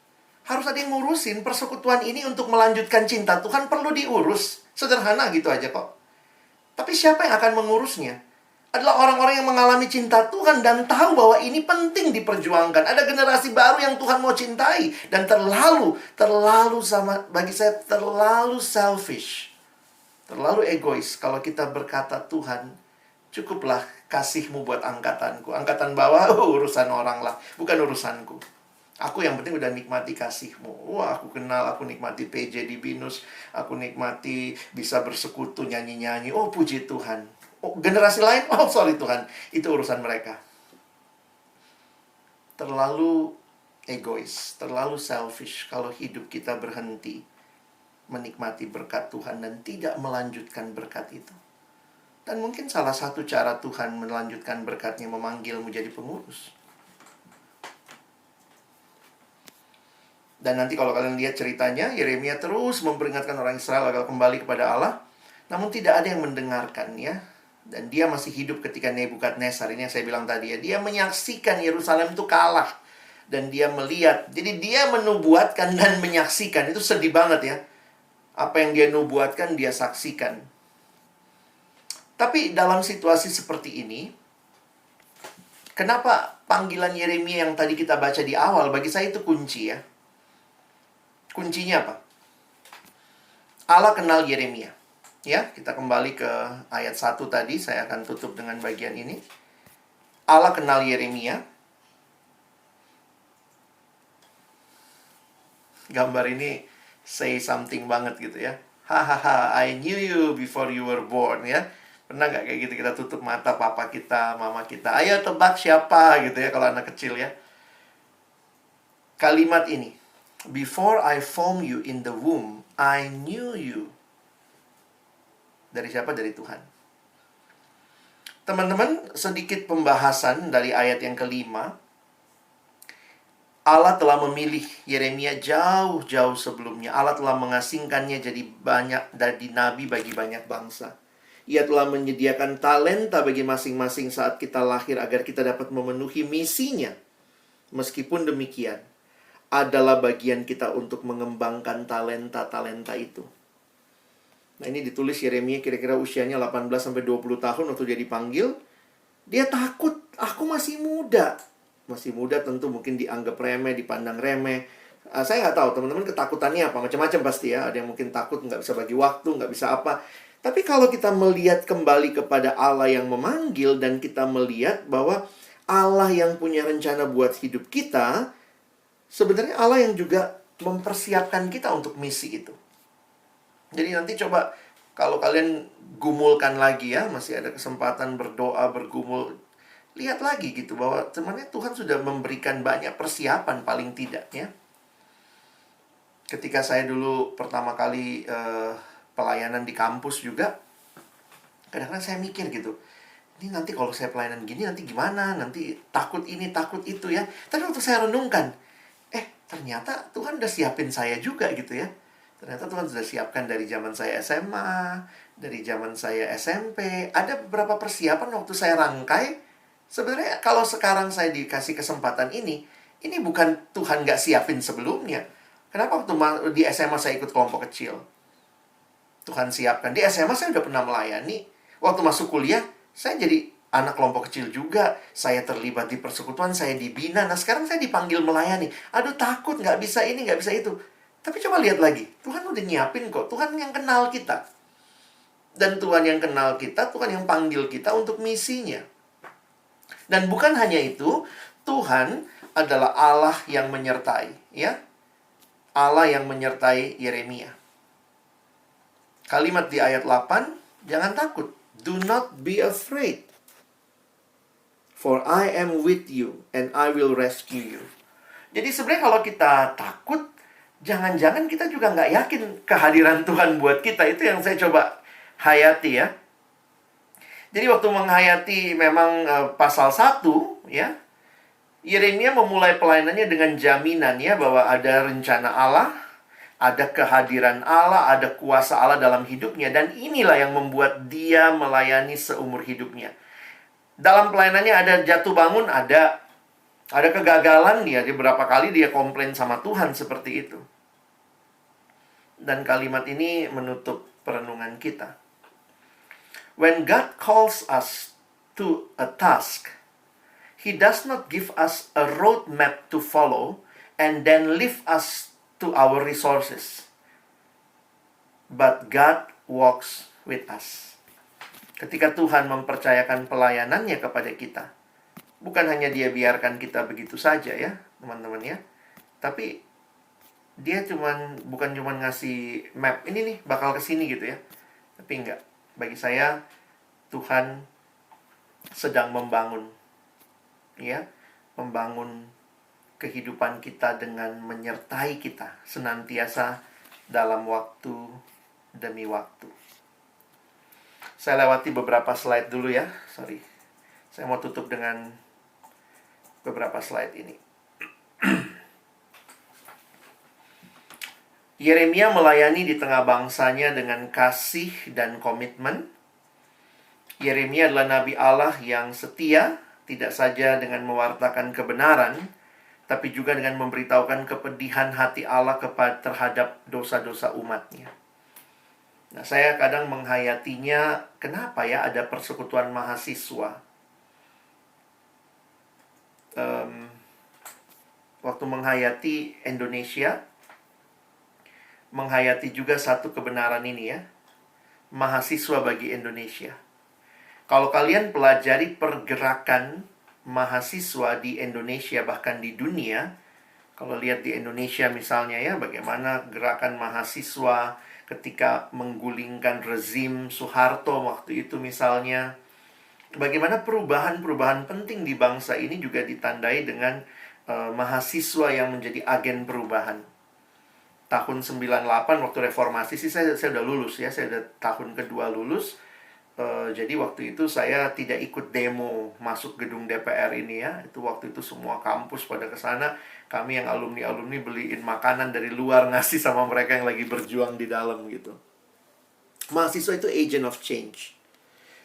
Harus ada yang ngurusin persekutuan ini untuk melanjutkan cinta Tuhan perlu diurus. Sederhana gitu aja kok. Tapi siapa yang akan mengurusnya? Adalah orang-orang yang mengalami cinta Tuhan dan tahu bahwa ini penting diperjuangkan. Ada generasi baru yang Tuhan mau cintai. Dan terlalu bagi saya terlalu selfish. Terlalu egois kalau kita berkata, Tuhan, cukuplah kasih-Mu buat angkatanku. Angkatan bawah, urusan orang lah. Bukan urusanku. Aku yang penting udah nikmati kasih-Mu. Wah, aku kenal, aku nikmati PJ di Binus. Aku nikmati bisa bersekutu, nyanyi-nyanyi. Oh, puji Tuhan. Oh, generasi lain, oh sorry Tuhan. Itu urusan mereka. Terlalu egois, terlalu selfish kalau hidup kita berhenti menikmati berkat Tuhan dan tidak melanjutkan berkat itu. Dan mungkin salah satu cara Tuhan melanjutkan berkatnya memanggilmu jadi pengurus. Dan nanti kalau kalian lihat ceritanya, Yeremia terus memperingatkan orang Israel agar kembali kepada Allah. Namun tidak ada yang mendengarkan ya. Dan dia masih hidup ketika Nebukadnezar, ini yang saya bilang tadi ya. Dia menyaksikan Yerusalem itu kalah. Dan dia melihat. Jadi dia menubuatkan dan menyaksikan. Itu sedih banget ya. Apa yang dia nubuatkan, dia saksikan. Tapi dalam situasi seperti ini, kenapa panggilan Yeremia yang tadi kita baca di awal, bagi saya itu kunci ya. Kuncinya apa? Allah kenal Yeremia. Ya, kita kembali ke ayat 1 tadi. Saya akan tutup dengan bagian ini. Allah kenal Yeremia. Gambar ini say something banget gitu ya. Hahaha, I knew you before you were born ya. Pernah nggak kayak gitu, kita tutup mata papa kita, mama kita, ayo tebak siapa gitu ya, kalau anak kecil ya. Kalimat ini, before I formed you in the womb, I knew you. Dari siapa? Dari Tuhan. Teman-teman, sedikit pembahasan dari ayat yang kelima. Allah telah memilih Yeremia jauh-jauh sebelumnya. Allah telah mengasingkannya jadi banyak dari nabi bagi banyak bangsa. Ia telah menyediakan talenta bagi masing-masing saat kita lahir agar kita dapat memenuhi misinya. Meskipun demikian, adalah bagian kita untuk mengembangkan talenta-talenta itu. Nah, ini ditulis Yeremia kira-kira usianya 18-20 tahun waktu dia dipanggil. Dia takut, aku masih muda. Masih muda tentu mungkin dianggap remeh, dipandang remeh. Saya nggak tahu teman-teman ketakutannya apa, macam-macam pasti ya. Ada yang mungkin takut nggak bisa bagi waktu, nggak bisa apa. Tapi kalau kita melihat kembali kepada Allah yang memanggil, dan kita melihat bahwa Allah yang punya rencana buat hidup kita, sebenarnya Allah yang juga mempersiapkan kita untuk misi itu. Jadi nanti coba kalau kalian gumulkan lagi ya, masih ada kesempatan berdoa, bergumul, lihat lagi gitu bahwa sebenarnya Tuhan sudah memberikan banyak persiapan paling tidak ya. Ketika saya dulu pertama kali pelayanan di kampus juga, kadang-kadang saya mikir gitu, ini nanti kalau saya pelayanan gini nanti gimana, nanti takut ini, takut itu ya. Tapi waktu saya renungkan, ternyata Tuhan udah siapin saya juga gitu ya. Ternyata Tuhan sudah siapkan dari zaman saya SMA, dari zaman saya SMP. Ada beberapa persiapan waktu saya rangkai. Sebenarnya kalau sekarang saya dikasih kesempatan ini bukan Tuhan nggak siapin sebelumnya. Kenapa waktu di SMA saya ikut kelompok kecil? Tuhan siapkan. Di SMA saya udah pernah melayani. Waktu masuk kuliah, saya jadi anak kelompok kecil juga. Saya terlibat di persekutuan, saya dibina. Nah sekarang saya dipanggil melayani. Aduh takut, nggak bisa ini, nggak bisa itu. Tapi coba lihat lagi, Tuhan udah nyiapin kok. Tuhan yang kenal kita. Dan Tuhan yang kenal kita, Tuhan yang panggil kita untuk misinya. Dan bukan hanya itu, Tuhan adalah Allah yang menyertai, ya. Allah yang menyertai Yeremia. Kalimat di ayat 8, jangan takut. Do not be afraid. For I am with you and I will rescue you. Jadi sebenarnya kalau kita takut, jangan-jangan kita juga nggak yakin kehadiran Tuhan buat kita. Itu yang saya coba hayati ya. Jadi waktu menghayati memang pasal 1 ya, Yeremia memulai pelayanannya dengan jaminan ya bahwa ada rencana Allah, ada kehadiran Allah, ada kuasa Allah dalam hidupnya, dan inilah yang membuat dia melayani seumur hidupnya. Dalam pelayanannya ada jatuh bangun, ada kegagalan dia beberapa kali dia komplain sama Tuhan seperti itu. Dan kalimat ini menutup perenungan kita. When God calls us to a task, He does not give us a roadmap to follow and then leave us to our resources. But God walks with us. Ketika Tuhan mempercayakan pelayanannya kepada kita, bukan hanya dia biarkan kita begitu saja ya, teman-teman ya. Tapi dia bukan cuman ngasih map, ini nih bakal kesini gitu ya. Tapi enggak. Bagi saya, Tuhan sedang membangun kehidupan kita dengan menyertai kita senantiasa dalam waktu demi waktu. Saya lewati beberapa slide dulu ya. Sorry. Saya mau tutup dengan beberapa slide ini. Yeremia melayani di tengah bangsanya dengan kasih dan komitmen. Yeremia adalah nabi Allah yang setia, tidak saja dengan mewartakan kebenaran, tapi juga dengan memberitahukan kepedihan hati Allah terhadap dosa-dosa umatnya. Nah, saya kadang menghayatinya, kenapa ya ada persekutuan mahasiswa? Waktu menghayati Indonesia, menghayati juga satu kebenaran ini ya, mahasiswa bagi Indonesia. Kalau kalian pelajari pergerakan mahasiswa di Indonesia, bahkan di dunia, kalau lihat di Indonesia misalnya ya, bagaimana gerakan mahasiswa ketika menggulingkan rezim Soeharto waktu itu misalnya. Bagaimana perubahan-perubahan penting di bangsa ini juga ditandai dengan mahasiswa yang menjadi agen perubahan. Tahun 98 waktu reformasi sih saya udah lulus ya, saya udah tahun kedua lulus. Jadi waktu itu saya tidak ikut demo masuk gedung DPR ini ya. Itu waktu itu semua kampus pada ke sana. Kami yang alumni-alumni beliin makanan dari luar ngasih sama mereka yang lagi berjuang di dalam gitu. Mahasiswa itu agent of change.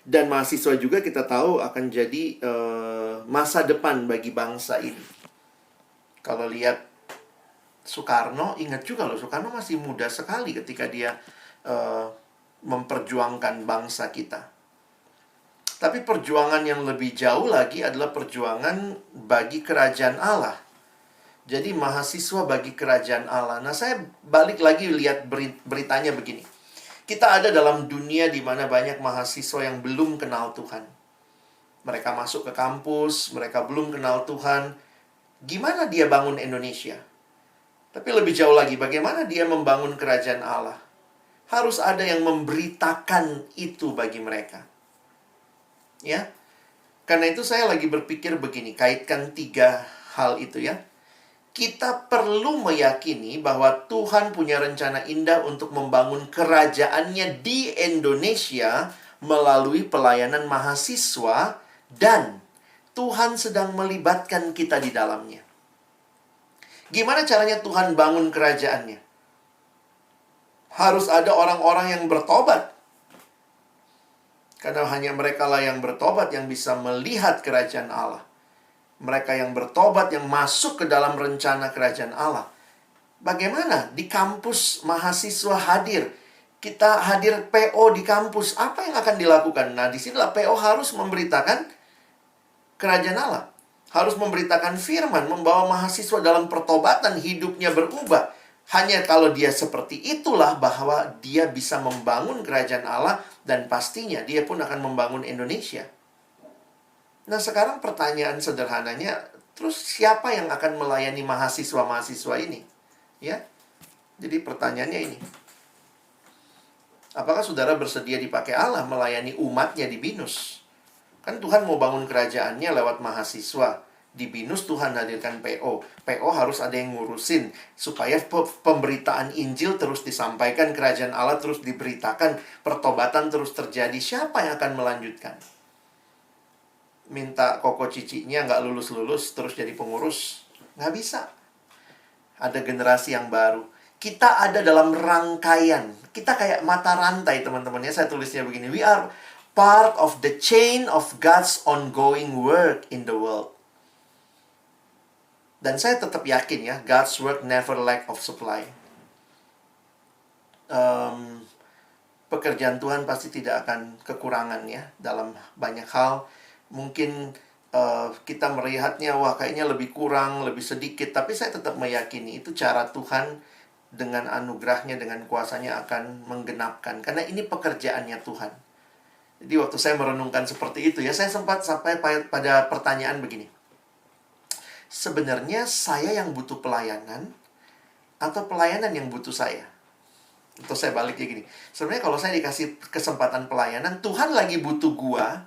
Dan mahasiswa juga kita tahu akan jadi masa depan bagi bangsa ini. Kalau lihat Soekarno, ingat juga loh, Soekarno masih muda sekali ketika dia memperjuangkan bangsa kita. Tapi perjuangan yang lebih jauh lagi adalah perjuangan bagi kerajaan Allah. Jadi mahasiswa bagi kerajaan Allah. Nah, saya balik lagi lihat beritanya begini. Kita ada dalam dunia di mana banyak mahasiswa yang belum kenal Tuhan. Mereka masuk ke kampus, mereka belum kenal Tuhan. Gimana dia bangun Indonesia? Tapi lebih jauh lagi, bagaimana dia membangun kerajaan Allah? Harus ada yang memberitakan itu bagi mereka. Ya, karena itu saya lagi berpikir begini, kaitkan 3 hal itu ya. Kita perlu meyakini bahwa Tuhan punya rencana indah untuk membangun kerajaannya di Indonesia melalui pelayanan mahasiswa, dan Tuhan sedang melibatkan kita di dalamnya. Gimana caranya Tuhan bangun kerajaannya? Harus ada orang-orang yang bertobat. Karena hanya mereka lah yang bertobat yang bisa melihat kerajaan Allah. Mereka yang bertobat, yang masuk ke dalam rencana kerajaan Allah. Bagaimana di kampus mahasiswa hadir? Kita hadir PO di kampus. Apa yang akan dilakukan? Nah, disinilah PO harus memberitakan kerajaan Allah. Harus memberitakan firman, membawa mahasiswa dalam pertobatan, hidupnya berubah. Hanya kalau dia seperti itulah bahwa dia bisa membangun kerajaan Allah, dan pastinya dia pun akan membangun Indonesia. Nah, sekarang pertanyaan sederhananya, terus siapa yang akan melayani mahasiswa-mahasiswa ini? Ya. Jadi pertanyaannya ini. Apakah saudara bersedia dipakai Allah melayani umatnya di BINUS? Kan Tuhan mau bangun kerajaannya lewat mahasiswa. Di BINUS Tuhan hadirkan PO. PO harus ada yang ngurusin supaya pemberitaan Injil terus disampaikan, kerajaan Allah terus diberitakan, pertobatan terus terjadi. Siapa yang akan melanjutkan? Minta koko cicinya nggak lulus-lulus terus jadi pengurus? Nggak bisa. Ada generasi yang baru. Kita ada dalam rangkaian. Kita kayak mata rantai, teman-teman ya. Saya tulisnya begini. We are part of the chain of God's ongoing work in the world. Dan saya tetap yakin ya, God's work never lack of supply. Pekerjaan Tuhan pasti tidak akan kekurangan ya dalam banyak hal. Mungkin kita melihatnya, wah kayaknya lebih kurang, lebih sedikit. Tapi saya tetap meyakini itu cara Tuhan dengan anugerahnya, dengan kuasanya akan menggenapkan. Karena ini pekerjaannya Tuhan. Jadi waktu saya merenungkan seperti itu ya, saya sempat sampai pada pertanyaan begini. Sebenarnya saya yang butuh pelayanan atau pelayanan yang butuh saya? Atau saya balik kayak gini. Sebenarnya kalau saya dikasih kesempatan pelayanan, Tuhan lagi butuh gua,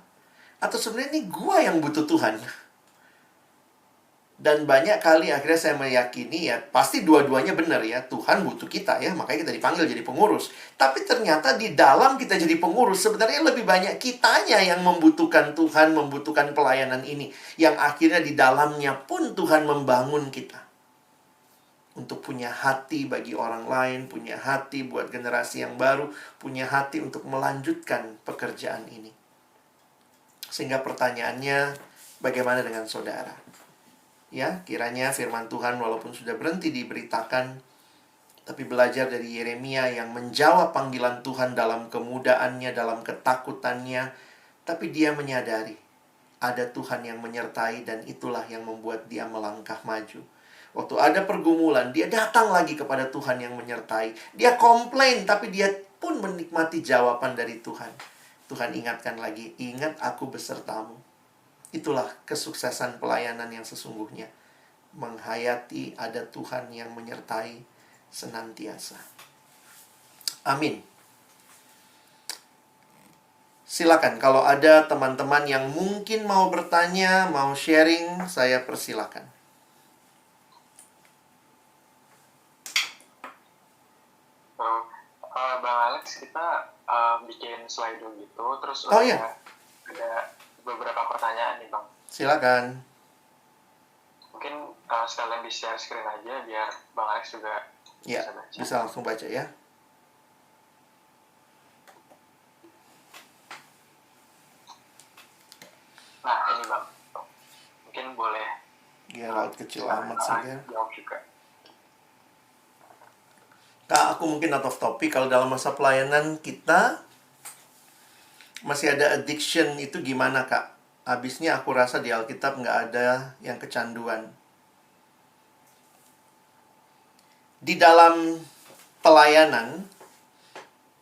atau sebenarnya ini gua yang butuh Tuhan? Dan banyak kali akhirnya saya meyakini ya, pasti dua-duanya benar ya. Tuhan butuh kita ya, makanya kita dipanggil jadi pengurus. Tapi ternyata di dalam kita jadi pengurus, sebenarnya lebih banyak kitanya yang membutuhkan Tuhan, membutuhkan pelayanan ini. Yang akhirnya di dalamnya pun Tuhan membangun kita. Untuk punya hati bagi orang lain, punya hati buat generasi yang baru, punya hati untuk melanjutkan pekerjaan ini. Sehingga pertanyaannya, bagaimana dengan saudara? Ya, kiranya firman Tuhan walaupun sudah berhenti diberitakan, tapi belajar dari Yeremia yang menjawab panggilan Tuhan dalam kemudaannya, dalam ketakutannya, tapi dia menyadari ada Tuhan yang menyertai, dan itulah yang membuat dia melangkah maju. Waktu ada pergumulan, dia datang lagi kepada Tuhan yang menyertai. Dia komplain, tapi dia pun menikmati jawaban dari Tuhan. Tuhan ingatkan lagi, ingat aku besertamu. Itulah kesuksesan pelayanan yang sesungguhnya. Menghayati ada Tuhan yang menyertai senantiasa. Amin. Silakan, kalau ada teman-teman yang mungkin mau bertanya, mau sharing, saya persilakan. Bang Alex, kita bikin slide gitu, terus Oh iya, ada beberapa pertanyaan nih Bang. silakan. Mungkin sekalian di-share screen aja biar Bang Alex juga Ya, bisa baca. bisa langsung baca ya. Nah, ini Bang. Mungkin boleh Ya, laut kecil amat saja. jawab juga. Kak, aku mungkin out of topic. Kalau dalam masa pelayanan kita masih ada addiction, itu gimana Kak? Habisnya aku rasa di Alkitab nggak ada yang kecanduan. Di dalam pelayanan,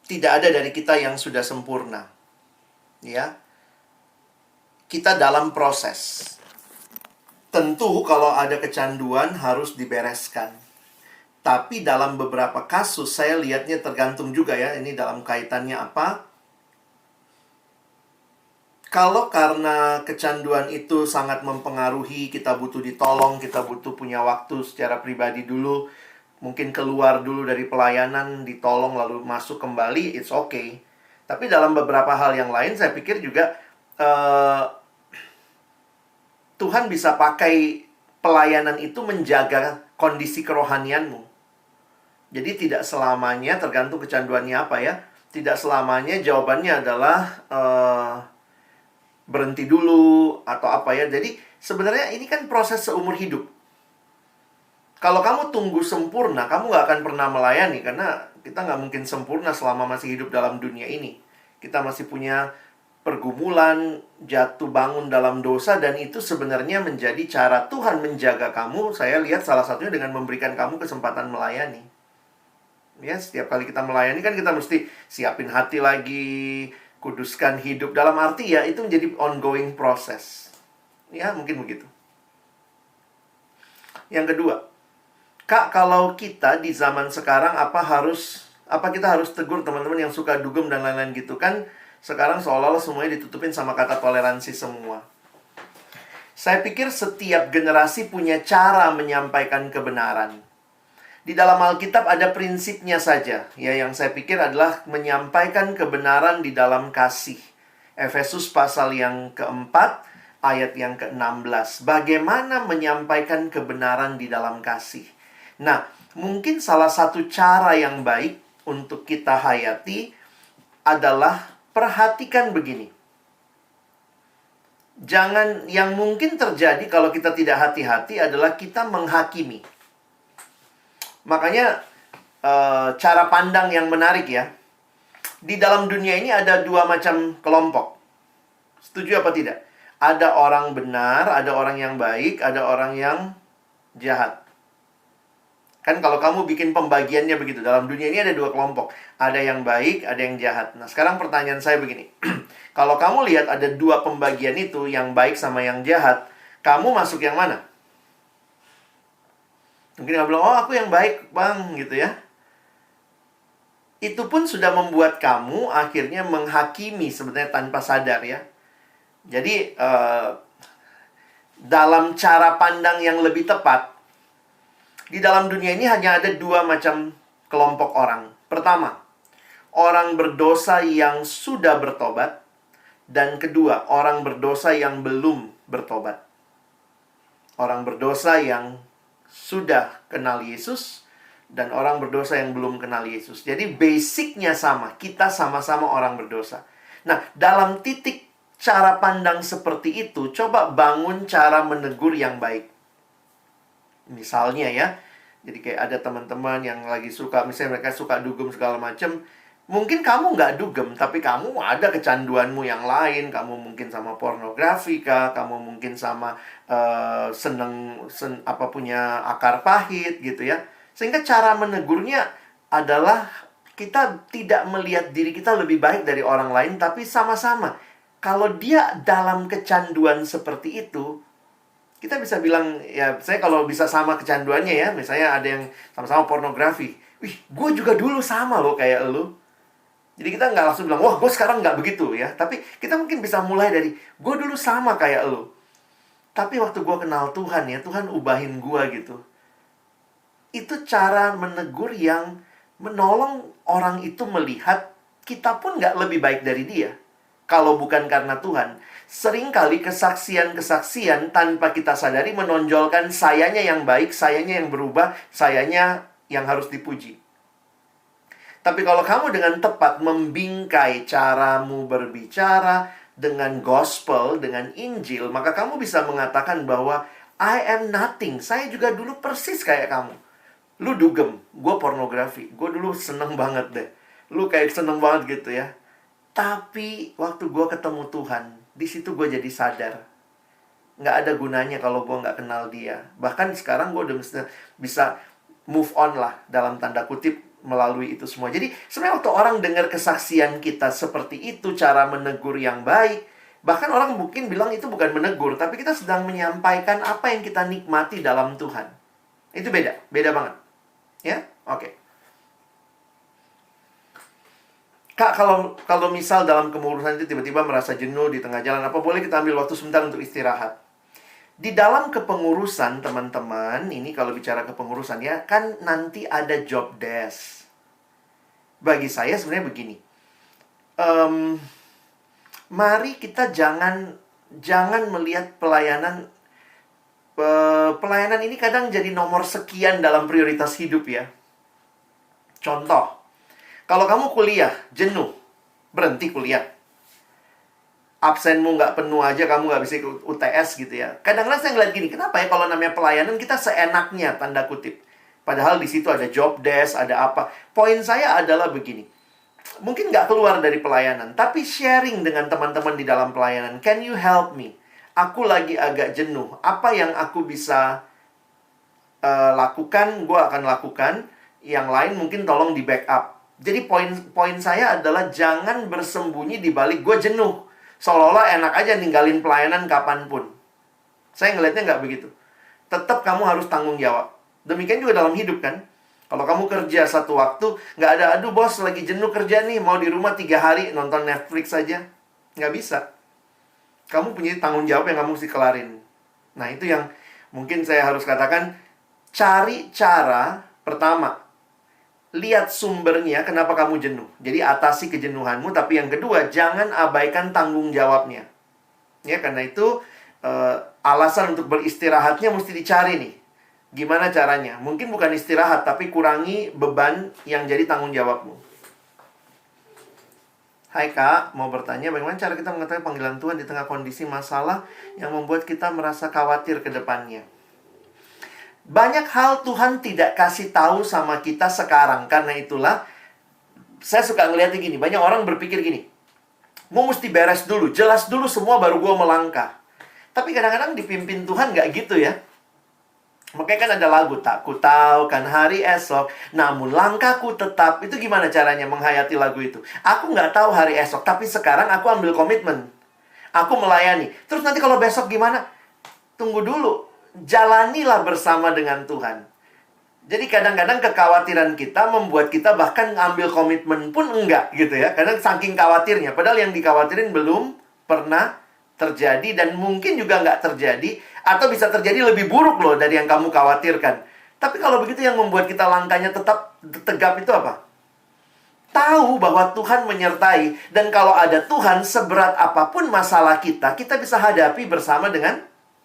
tidak ada dari kita yang sudah sempurna. Ya, kita dalam proses. Tentu kalau ada kecanduan harus dibereskan. Tapi dalam beberapa kasus saya lihatnya tergantung juga ya, ini dalam kaitannya apa. Kalau karena kecanduan itu sangat mempengaruhi, kita butuh ditolong, kita butuh punya waktu secara pribadi dulu, mungkin keluar dulu dari pelayanan, ditolong lalu masuk kembali, it's okay. Tapi dalam beberapa hal yang lain saya pikir juga Tuhan bisa pakai pelayanan itu menjaga kondisi kerohanianmu. Jadi tidak selamanya, tergantung kecanduannya apa ya, tidak selamanya jawabannya adalah berhenti dulu atau apa ya. Jadi sebenarnya ini kan proses seumur hidup. Kalau kamu tunggu sempurna, kamu nggak akan pernah melayani. Karena kita nggak mungkin sempurna selama masih hidup dalam dunia ini. Kita masih punya pergumulan, jatuh bangun dalam dosa. Dan itu sebenarnya menjadi cara Tuhan menjaga kamu. Saya lihat salah satunya dengan memberikan kamu kesempatan melayani. Ya, setiap kali kita melayani kan kita mesti siapin hati lagi, kuduskan hidup. Dalam arti ya, itu menjadi ongoing proses. Ya, mungkin begitu. Yang kedua, Kak, kalau kita di zaman sekarang apa kita harus tegur teman-teman yang suka dugem dan lain-lain gitu kan? Sekarang seolah-olah semuanya ditutupin sama kata toleransi semua. Saya pikir setiap generasi punya cara menyampaikan kebenaran. Di dalam Alkitab ada prinsipnya saja, ya, yang saya pikir adalah menyampaikan kebenaran di dalam kasih. Efesus pasal yang keempat, ayat yang ke-16. Bagaimana menyampaikan kebenaran di dalam kasih? Nah, mungkin salah satu cara yang baik untuk kita hayati adalah perhatikan begini. Yang mungkin terjadi kalau kita tidak hati-hati adalah kita menghakimi. Makanya cara pandang yang menarik ya. Di dalam dunia ini ada dua macam kelompok. Setuju apa tidak? Ada orang benar, ada orang yang baik, ada orang yang jahat. Kan kalau kamu bikin pembagiannya begitu. Dalam dunia ini ada dua kelompok. Ada yang baik, ada yang jahat. Nah, sekarang pertanyaan saya begini. Kalau kamu lihat ada dua pembagian itu, yang baik sama yang jahat, kamu masuk yang mana? Mungkin kamu bilang, oh aku yang baik bang, gitu ya. Itu pun sudah membuat kamu akhirnya menghakimi sebenarnya tanpa sadar ya. Jadi, dalam cara pandang yang lebih tepat, di dalam dunia ini hanya ada dua macam kelompok orang. Pertama, orang berdosa yang sudah bertobat. Dan kedua, orang berdosa yang belum bertobat. Orang berdosa yang sudah kenal Yesus dan orang berdosa yang belum kenal Yesus. Jadi basicnya sama, kita sama-sama orang berdosa. Nah, dalam titik cara pandang seperti itu, coba bangun cara menegur yang baik. Misalnya ya, jadi kayak ada teman-teman yang lagi suka, misalnya mereka suka dugem segala macam. Mungkin kamu nggak dugem, tapi kamu ada kecanduanmu yang lain. Kamu mungkin sama pornografi kah? Kamu mungkin sama punya akar pahit gitu ya. Sehingga cara menegurnya adalah kita tidak melihat diri kita lebih baik dari orang lain, tapi sama-sama. Kalau dia dalam kecanduan seperti itu, kita bisa bilang, ya saya kalau bisa sama kecanduannya ya, misalnya ada yang sama-sama pornografi. Wih, gue juga dulu sama loh kayak lu. Jadi kita nggak langsung bilang, wah gue sekarang nggak begitu ya. Tapi kita mungkin bisa mulai dari, gue dulu sama kayak lu. Tapi waktu gue kenal Tuhan ya, Tuhan ubahin gue gitu. Itu cara menegur yang menolong orang itu melihat kita pun nggak lebih baik dari dia. Kalau bukan karena Tuhan. Seringkali kesaksian-kesaksian tanpa kita sadari menonjolkan sayanya yang baik, sayanya yang berubah, sayanya yang harus dipuji. Tapi kalau kamu dengan tepat membingkai caramu berbicara dengan gospel, dengan Injil, maka kamu bisa mengatakan bahwa I am nothing. Saya juga dulu persis kayak kamu. Lu dugem, gue pornografi. Gue dulu seneng banget deh. Lu kayak seneng banget gitu ya. Tapi waktu gue ketemu Tuhan, di situ gue jadi sadar. Nggak ada gunanya kalau gue nggak kenal dia. Bahkan sekarang gue udah bisa move on lah, dalam tanda kutip, melalui itu semua. Jadi sebenarnya waktu orang dengar kesaksian kita seperti itu, cara menegur yang baik, bahkan orang mungkin bilang itu bukan menegur, tapi kita sedang menyampaikan apa yang kita nikmati dalam Tuhan. Itu beda banget. Ya, oke. Kak, kalau misal dalam kemurusan itu tiba-tiba merasa jenuh di tengah jalan, apa boleh kita ambil waktu sebentar untuk istirahat? Di dalam kepengurusan, teman-teman, ini kalau bicara kepengurusan ya, kan nanti ada job desk. Bagi saya sebenarnya begini. Mari kita jangan melihat pelayanan. Pelayanan ini kadang jadi nomor sekian dalam prioritas hidup ya. Contoh, kalau kamu kuliah, jenuh, berhenti kuliah. Absenmu nggak penuh aja, kamu nggak bisa ikut UTS gitu ya. Kadang-kadang saya ngeliat gini, kenapa ya kalau namanya pelayanan kita seenaknya, tanda kutip. Padahal di situ ada job desk, ada apa. Poin saya adalah begini. Mungkin nggak keluar dari pelayanan, tapi sharing dengan teman-teman di dalam pelayanan. Can you help me? Aku lagi agak jenuh. Apa yang aku bisa lakukan, gue akan lakukan. Yang lain mungkin tolong di backup. Jadi poin saya adalah jangan bersembunyi di balik gue jenuh. Seolah-olah enak aja ninggalin pelayanan kapanpun. Saya ngelihatnya nggak begitu. Tetap kamu harus tanggung jawab. Demikian juga dalam hidup kan. Kalau kamu kerja satu waktu, nggak ada, aduh bos lagi jenuh kerja nih, mau di rumah 3 hari nonton Netflix aja. Nggak bisa. Kamu punya tanggung jawab yang kamu mesti kelarin. Nah itu yang mungkin saya harus katakan, cari cara pertama. Lihat sumbernya kenapa kamu jenuh. Jadi atasi kejenuhanmu. Tapi yang kedua, jangan abaikan tanggung jawabnya. Ya, karena itu alasan untuk beristirahatnya mesti dicari nih. Gimana caranya? Mungkin bukan istirahat, tapi kurangi beban yang jadi tanggung jawabmu. Hai Kak, mau bertanya bagaimana cara kita mengetahui panggilan Tuhan di tengah kondisi masalah yang membuat kita merasa khawatir ke depannya. Banyak hal Tuhan tidak kasih tahu sama kita sekarang. Karena itulah saya suka ngeliatnya gini. Banyak orang berpikir gini, gue mesti beres dulu, jelas dulu semua baru gue melangkah. Tapi kadang-kadang dipimpin Tuhan nggak gitu ya. Makanya kan ada lagu, tak ku tahu kan hari esok, namun langkahku tetap. Itu gimana caranya menghayati lagu itu? Aku nggak tahu hari esok, tapi sekarang aku ambil komitmen. Aku melayani. Terus nanti kalau besok gimana? Tunggu dulu. Jalanilah bersama dengan Tuhan. Jadi kadang-kadang kekhawatiran kita membuat kita bahkan ngambil komitmen pun enggak gitu ya. Kadang saking khawatirnya. Padahal yang dikhawatirin belum pernah terjadi dan mungkin juga nggak terjadi. Atau bisa terjadi lebih buruk loh dari yang kamu khawatirkan. Tapi kalau begitu yang membuat kita langkahnya tetap tegap itu apa? Tahu bahwa Tuhan menyertai. Dan kalau ada Tuhan, seberat apapun masalah kita, kita bisa hadapi bersama dengan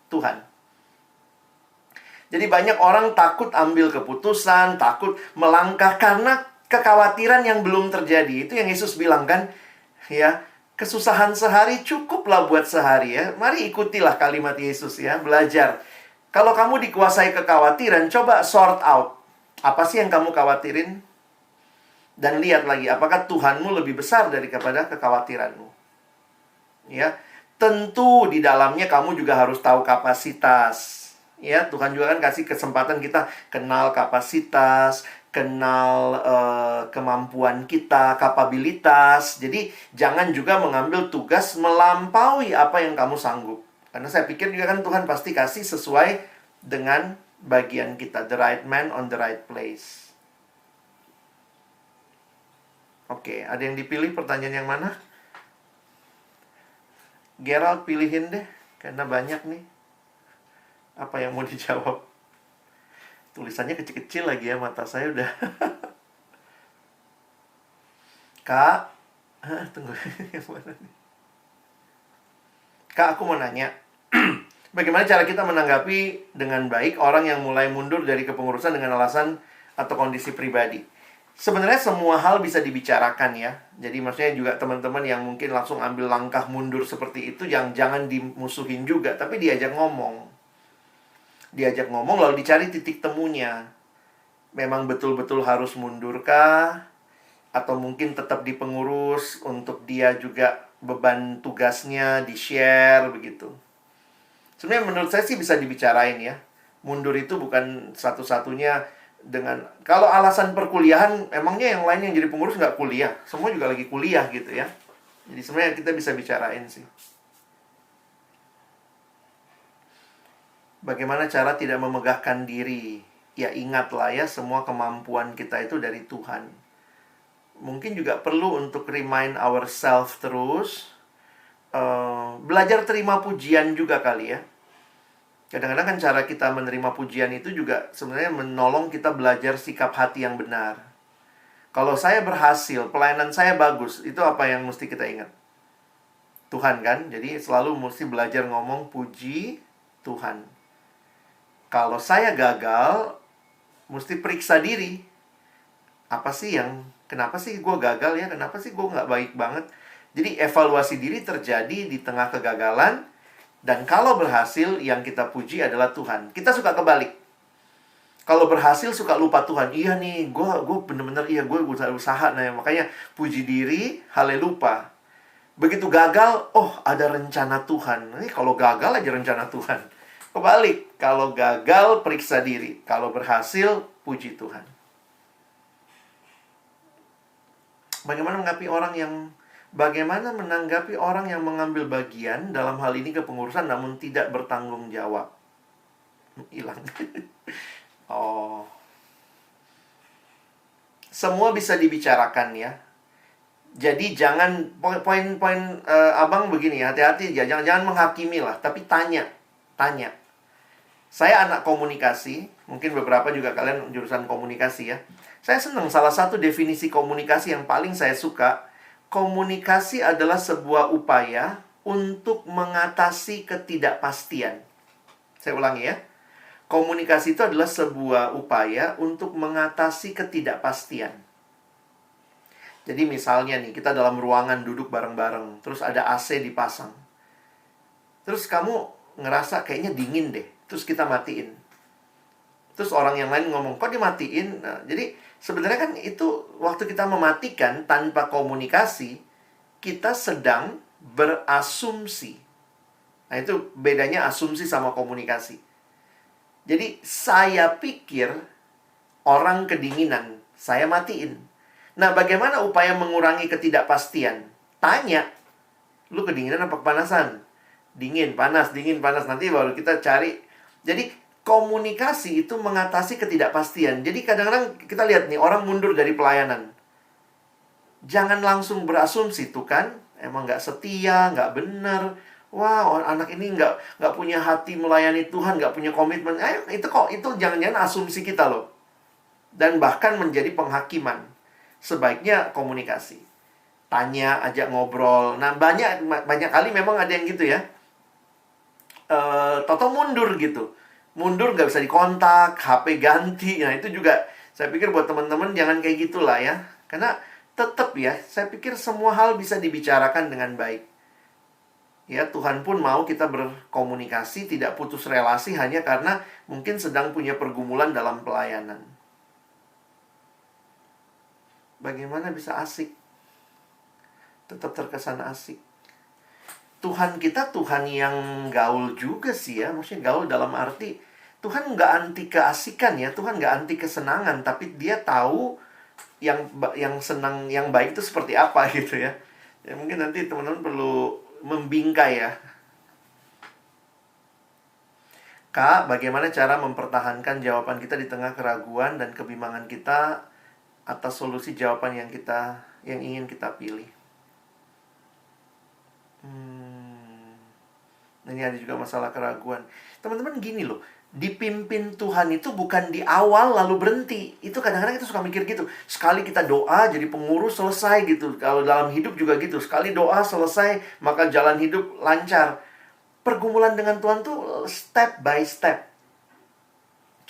Tuhan. Jadi banyak orang takut ambil keputusan, takut melangkah karena kekhawatiran yang belum terjadi. Itu yang Yesus bilang kan, ya, kesusahan sehari cukuplah buat sehari ya. Mari ikutilah kalimat Yesus ya, belajar. Kalau kamu dikuasai kekhawatiran, coba sort out. Apa sih yang kamu khawatirin? Dan lihat lagi, apakah Tuhanmu lebih besar daripada kekhawatiranmu? Ya, tentu di dalamnya kamu juga harus tahu kapasitas. Ya, Tuhan juga kan kasih kesempatan kita kenal kapasitas, kenal kemampuan kita, kapabilitas. Jadi jangan juga mengambil tugas melampaui apa yang kamu sanggup. Karena saya pikir juga kan Tuhan pasti kasih sesuai dengan bagian kita. The right man on the right place. Oke, ada yang dipilih pertanyaan yang mana? Gerald pilihin deh, karena banyak nih. Apa yang mau dijawab? Tulisannya kecil-kecil lagi ya, mata saya udah. Kak, tunggu. Yang mana nih? Kak, aku mau nanya. Bagaimana cara kita menanggapi dengan baik orang yang mulai mundur dari kepengurusan dengan alasan atau kondisi pribadi? Sebenarnya semua hal bisa dibicarakan ya. Jadi maksudnya juga teman-teman yang mungkin langsung ambil langkah mundur seperti itu, jangan dimusuhin juga, tapi diajak ngomong. Diajak ngomong lalu dicari titik temunya. Memang betul-betul harus mundurkah? Atau mungkin tetap di pengurus untuk dia juga beban tugasnya di-share begitu. Sebenarnya menurut saya sih bisa dibicarain ya. Mundur itu bukan satu-satunya dengan... Kalau alasan perkuliahan, emangnya yang lain yang jadi pengurus nggak kuliah? Semua juga lagi kuliah gitu ya. Jadi sebenarnya kita bisa bicarain sih. Bagaimana cara tidak memegahkan diri? Ya ingatlah ya, semua kemampuan kita itu dari Tuhan. Mungkin juga perlu untuk remind ourselves terus. Belajar terima pujian juga kali ya. Kadang-kadang kan cara kita menerima pujian itu juga sebenarnya menolong kita belajar sikap hati yang benar. Kalau saya berhasil, pelayanan saya bagus, itu apa yang mesti kita ingat? Tuhan kan? Jadi selalu mesti belajar ngomong puji Tuhan. Kalau saya gagal, mesti periksa diri. Kenapa sih gue gagal ya? Kenapa sih gue nggak baik banget? Jadi evaluasi diri terjadi di tengah kegagalan. Dan kalau berhasil, yang kita puji adalah Tuhan. Kita suka kebalik. Kalau berhasil, suka lupa Tuhan. Iya nih, gue bener-bener, iya gue usaha. Nah, makanya puji diri, haleluya. Begitu gagal, oh ada rencana Tuhan. Ini kalau gagal aja rencana Tuhan. Kebalik, kalau gagal, periksa diri. Kalau berhasil, puji Tuhan. Bagaimana menanggapi orang yang mengambil bagian dalam hal ini kepengurusan namun tidak bertanggung jawab? Hilang. Oh. Semua bisa dibicarakan ya. Jadi jangan poin-poin abang begini, hati-hati ya, jangan menghakimi lah, tapi tanya. Saya anak komunikasi, mungkin beberapa juga kalian jurusan komunikasi ya. Saya senang salah satu definisi komunikasi yang paling saya suka. Komunikasi adalah sebuah upaya untuk mengatasi ketidakpastian. Saya ulangi ya. Komunikasi itu adalah sebuah upaya untuk mengatasi ketidakpastian. Jadi misalnya nih, kita dalam ruangan duduk bareng-bareng, terus ada AC dipasang. Terus kamu ngerasa kayaknya dingin deh, terus kita matiin. Terus orang yang lain ngomong, kok dimatiin? Nah, jadi sebenarnya kan itu waktu kita mematikan tanpa komunikasi, kita sedang berasumsi. Nah itu bedanya asumsi sama komunikasi. Jadi saya pikir orang kedinginan, saya matiin. Nah bagaimana upaya mengurangi ketidakpastian? Tanya, lu kedinginan apa kepanasan? Dingin, panas, nanti baru kita cari. Jadi komunikasi itu mengatasi ketidakpastian. Jadi kadang-kadang kita lihat nih, orang mundur dari pelayanan. Jangan langsung berasumsi, tuh kan, emang nggak setia, nggak bener. Wah, anak ini nggak punya hati melayani Tuhan, nggak punya komitmen. Itu jangan-jangan asumsi kita loh. Dan bahkan menjadi penghakiman. Sebaiknya komunikasi. Tanya, ajak ngobrol. Nah, banyak kali memang ada yang gitu ya. Toto mundur gitu. Mundur nggak bisa dikontak, HP ganti. Nah itu juga saya pikir buat teman-teman jangan kayak gitulah ya. Karena tetap ya, saya pikir semua hal bisa dibicarakan dengan baik. Ya, Tuhan pun mau kita berkomunikasi, tidak putus relasi hanya karena mungkin sedang punya pergumulan dalam pelayanan. Bagaimana bisa asik? Tetap terkesan asik. Tuhan kita Tuhan yang gaul juga sih ya. Maksudnya gaul dalam arti Tuhan nggak anti keasikan ya. Tuhan nggak anti kesenangan. Tapi dia tahu yang senang, yang baik itu seperti apa gitu ya. Ya mungkin nanti teman-teman perlu membingkai ya. Kak, bagaimana cara mempertahankan jawaban kita di tengah keraguan dan kebimbangan kita atas solusi jawaban yang ingin kita pilih. Ini ada juga masalah keraguan. Teman-teman gini loh, dipimpin Tuhan itu bukan di awal lalu berhenti. Itu kadang-kadang kita suka mikir gitu. Sekali kita doa jadi pengurus selesai gitu. Kalau dalam hidup juga gitu. Sekali doa selesai maka jalan hidup lancar. Pergumulan dengan Tuhan tuh step by step.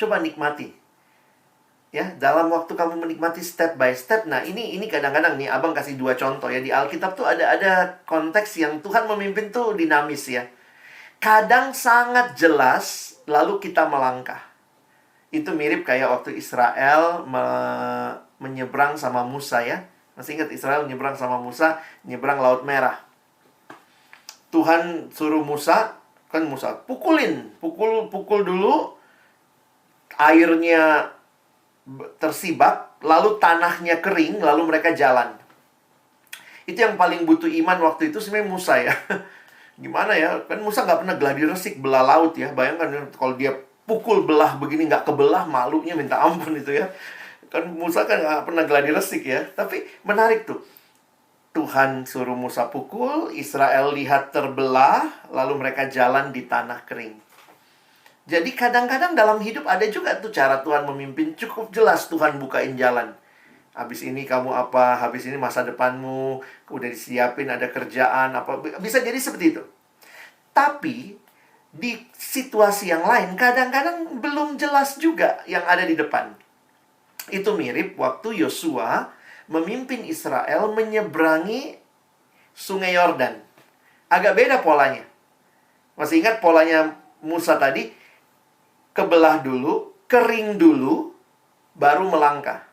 Coba nikmati. Ya, dalam waktu kamu menikmati step by step. Nah, ini kadang-kadang nih Abang kasih 2 contoh ya. Di Alkitab tuh ada konteks yang Tuhan memimpin tuh dinamis ya. Kadang sangat jelas, lalu kita melangkah. Itu mirip kayak waktu Israel menyeberang sama Musa ya. Masih ingat Israel menyeberang sama Musa, nyeberang Laut Merah. Tuhan suruh Musa, kan Musa pukul dulu, airnya tersibak, lalu tanahnya kering, lalu mereka jalan. Itu yang paling butuh iman waktu itu sebenarnya Musa ya. Gimana ya, kan Musa nggak pernah gladi resik belah laut ya. Bayangkan kalau dia pukul belah begini nggak kebelah, malunya minta ampun itu ya. Kan Musa kan nggak pernah gladi resik ya. Tapi menarik tuh, Tuhan suruh Musa pukul, Israel lihat terbelah, lalu mereka jalan di tanah kering. Jadi kadang-kadang dalam hidup ada juga tuh cara Tuhan memimpin. Cukup jelas Tuhan bukain jalan. Habis ini kamu apa, habis ini masa depanmu, udah disiapin, ada kerjaan, apa. Bisa jadi seperti itu. Tapi, di situasi yang lain, kadang-kadang belum jelas juga yang ada di depan. Itu mirip waktu Yosua memimpin Israel menyeberangi Sungai Yordan. Agak beda polanya. Masih ingat polanya Musa tadi? Kebelah dulu, kering dulu, baru melangkah.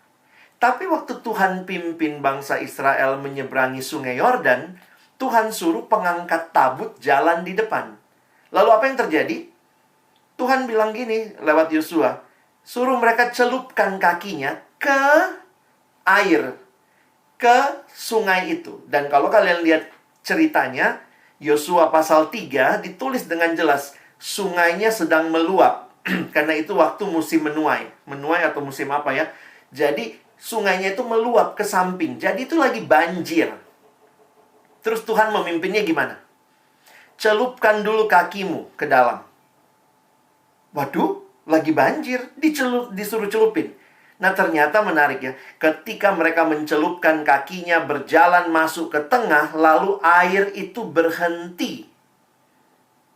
Tapi waktu Tuhan pimpin bangsa Israel menyeberangi Sungai Yordan, Tuhan suruh pengangkat tabut jalan di depan. Lalu apa yang terjadi? Tuhan bilang gini lewat Yosua, suruh mereka celupkan kakinya ke air, ke sungai itu. Dan kalau kalian lihat ceritanya, Yosua pasal 3 ditulis dengan jelas, sungainya sedang meluap. Karena itu waktu musim menuai. Menuai atau musim apa ya? Jadi sungainya itu meluap ke samping. Jadi itu lagi banjir. Terus Tuhan memimpinnya gimana? Celupkan dulu kakimu ke dalam. Waduh, lagi banjir. Disuruh celupin. Nah ternyata menarik ya. Ketika mereka mencelupkan kakinya, berjalan masuk ke tengah, lalu air itu berhenti.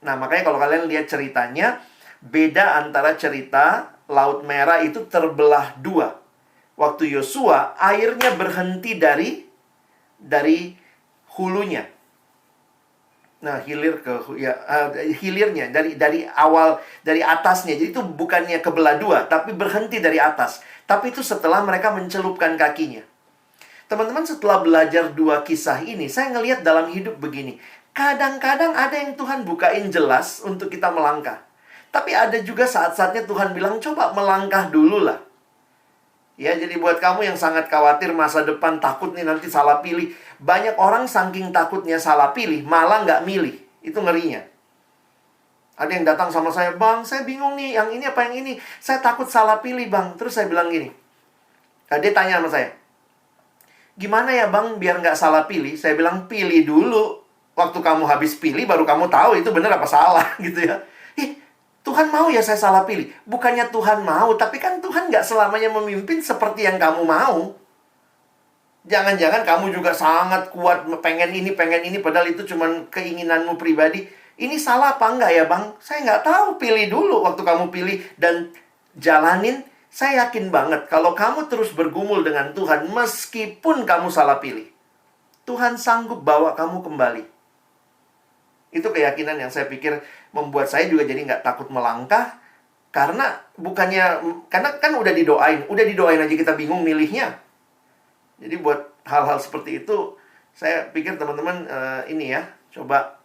Nah makanya kalau kalian lihat ceritanya, beda antara cerita Laut Merah itu terbelah 2. Waktu Yosua, airnya berhenti dari hulunya. Nah, hilirnya dari awal, dari atasnya. Jadi itu bukannya kebelah 2, tapi berhenti dari atas. Tapi itu setelah mereka mencelupkan kakinya. Teman-teman, setelah belajar 2 kisah ini, saya ngelihat dalam hidup begini. Kadang-kadang ada yang Tuhan bukain jelas untuk kita melangkah. Tapi ada juga saat-saatnya Tuhan bilang, coba melangkah dulu lah. Ya, jadi buat kamu yang sangat khawatir masa depan, takut nih nanti salah pilih. Banyak orang saking takutnya salah pilih, malah nggak milih. Itu ngerinya. Ada yang datang sama saya, Bang, saya bingung nih, yang ini apa yang ini? Saya takut salah pilih, Bang. Terus saya bilang gini. Dia tanya sama saya, gimana ya, Bang, biar nggak salah pilih? Saya bilang, pilih dulu. Waktu kamu habis pilih, baru kamu tahu itu benar apa salah, gitu ya. Tuhan mau ya saya salah pilih. Bukannya Tuhan mau, tapi kan Tuhan nggak selamanya memimpin seperti yang kamu mau. Jangan-jangan kamu juga sangat kuat pengen ini, padahal itu cuma keinginanmu pribadi. Ini salah apa enggak ya, Bang? Saya nggak tahu, pilih dulu. Waktu kamu pilih dan jalanin, saya yakin banget kalau kamu terus bergumul dengan Tuhan, meskipun kamu salah pilih, Tuhan sanggup bawa kamu kembali. Itu keyakinan yang saya pikir membuat saya juga jadi nggak takut melangkah. Karena kan udah didoain aja kita bingung milihnya. Jadi buat hal-hal seperti itu, saya pikir teman-teman ini ya, coba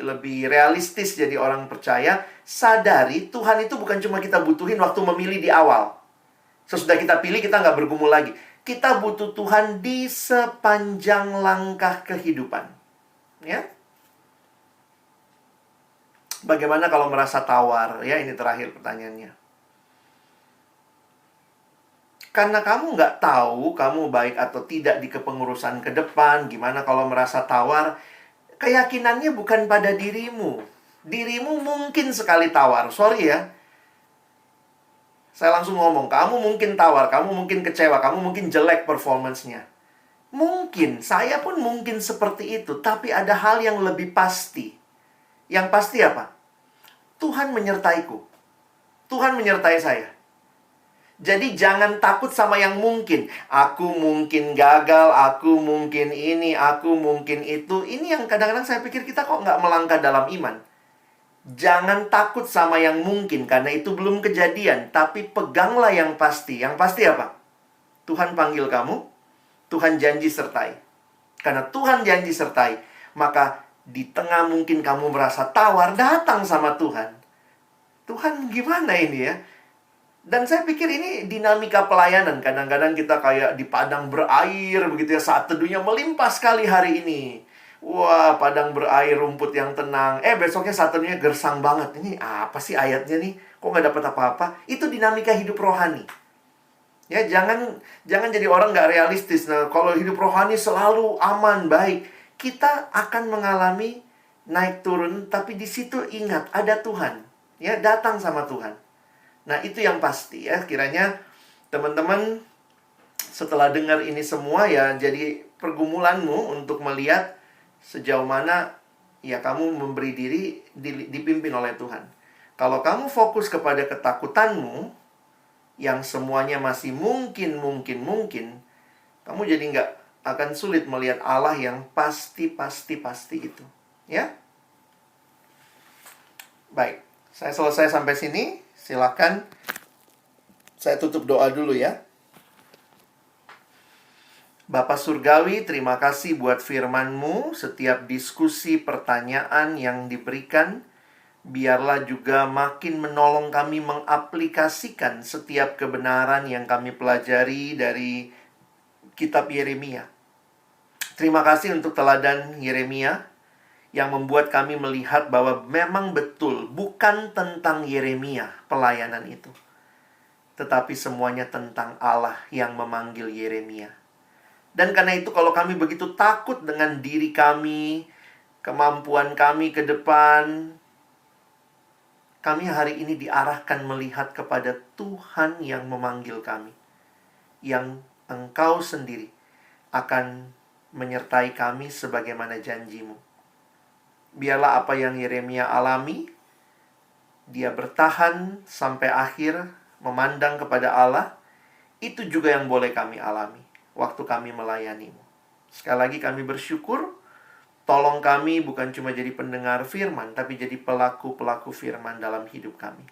lebih realistis jadi orang percaya. Sadari Tuhan itu bukan cuma kita butuhin waktu memilih di awal. Sesudah kita pilih, kita nggak bergumul lagi. Kita butuh Tuhan di sepanjang langkah kehidupan. Ya. Bagaimana kalau merasa tawar? Ya, ini terakhir pertanyaannya. Karena kamu nggak tahu kamu baik atau tidak di kepengurusan ke depan, gimana kalau merasa tawar, keyakinannya bukan pada dirimu. Dirimu mungkin sekali tawar, sorry ya. Saya langsung ngomong, kamu mungkin tawar, kamu mungkin kecewa, kamu mungkin jelek performance-nya. Mungkin, saya pun mungkin seperti itu, tapi ada hal yang lebih pasti. Yang pasti apa? Tuhan menyertaiku. Tuhan menyertai saya. Jadi jangan takut sama yang mungkin. Aku mungkin gagal, aku mungkin ini, aku mungkin itu. Ini yang kadang-kadang saya pikir kita kok nggak melangkah dalam iman. Jangan takut sama yang mungkin, karena itu belum kejadian. Tapi peganglah yang pasti. Yang pasti apa? Tuhan panggil kamu, Tuhan janji sertai. Karena Tuhan janji sertai, maka di tengah mungkin kamu merasa tawar, datang sama Tuhan. Tuhan gimana ini ya? Dan saya pikir ini dinamika pelayanan. Kadang-kadang kita kayak di padang berair begitu ya, saat teduhnya melimpah sekali hari ini. Wah, padang berair, rumput yang tenang. Besoknya saat teduhnya gersang banget. Ini apa sih ayatnya nih? Kok nggak dapat apa-apa? Itu dinamika hidup rohani. Ya, jangan jadi orang nggak realistis. Nah, kalau hidup rohani selalu aman, baik. Kita akan mengalami naik turun, tapi di situ ingat ada Tuhan. Ya, datang sama Tuhan. Nah, itu yang pasti ya. Kiranya teman-teman setelah dengar ini semua ya, jadi pergumulanmu untuk melihat sejauh mana ya kamu memberi diri dipimpin oleh Tuhan. Kalau kamu fokus kepada ketakutanmu, yang semuanya masih mungkin, kamu jadi nggak akan sulit melihat Allah yang pasti itu. Ya? Baik, saya selesai sampai sini. Silakan saya tutup doa dulu ya. Bapa Surgawi, terima kasih buat firman-Mu. Setiap diskusi, pertanyaan yang diberikan, biarlah juga makin menolong kami mengaplikasikan setiap kebenaran yang kami pelajari dari kitab Yeremia. Terima kasih untuk teladan Yeremia yang membuat kami melihat bahwa memang betul bukan tentang Yeremia pelayanan itu, tetapi semuanya tentang Allah yang memanggil Yeremia. Dan karena itu kalau kami begitu takut dengan diri kami, kemampuan kami ke depan, kami hari ini diarahkan melihat kepada Tuhan yang memanggil kami, yang Engkau sendiri akan menyertai kami sebagaimana janji-Mu. Biarlah apa yang Yeremia alami, dia bertahan sampai akhir, memandang kepada Allah, itu juga yang boleh kami alami waktu kami melayani-Mu. Sekali lagi kami bersyukur, tolong kami bukan cuma jadi pendengar firman, tapi jadi pelaku-pelaku firman dalam hidup kami.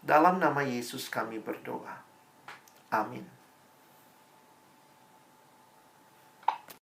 Dalam nama Yesus kami berdoa. Amin.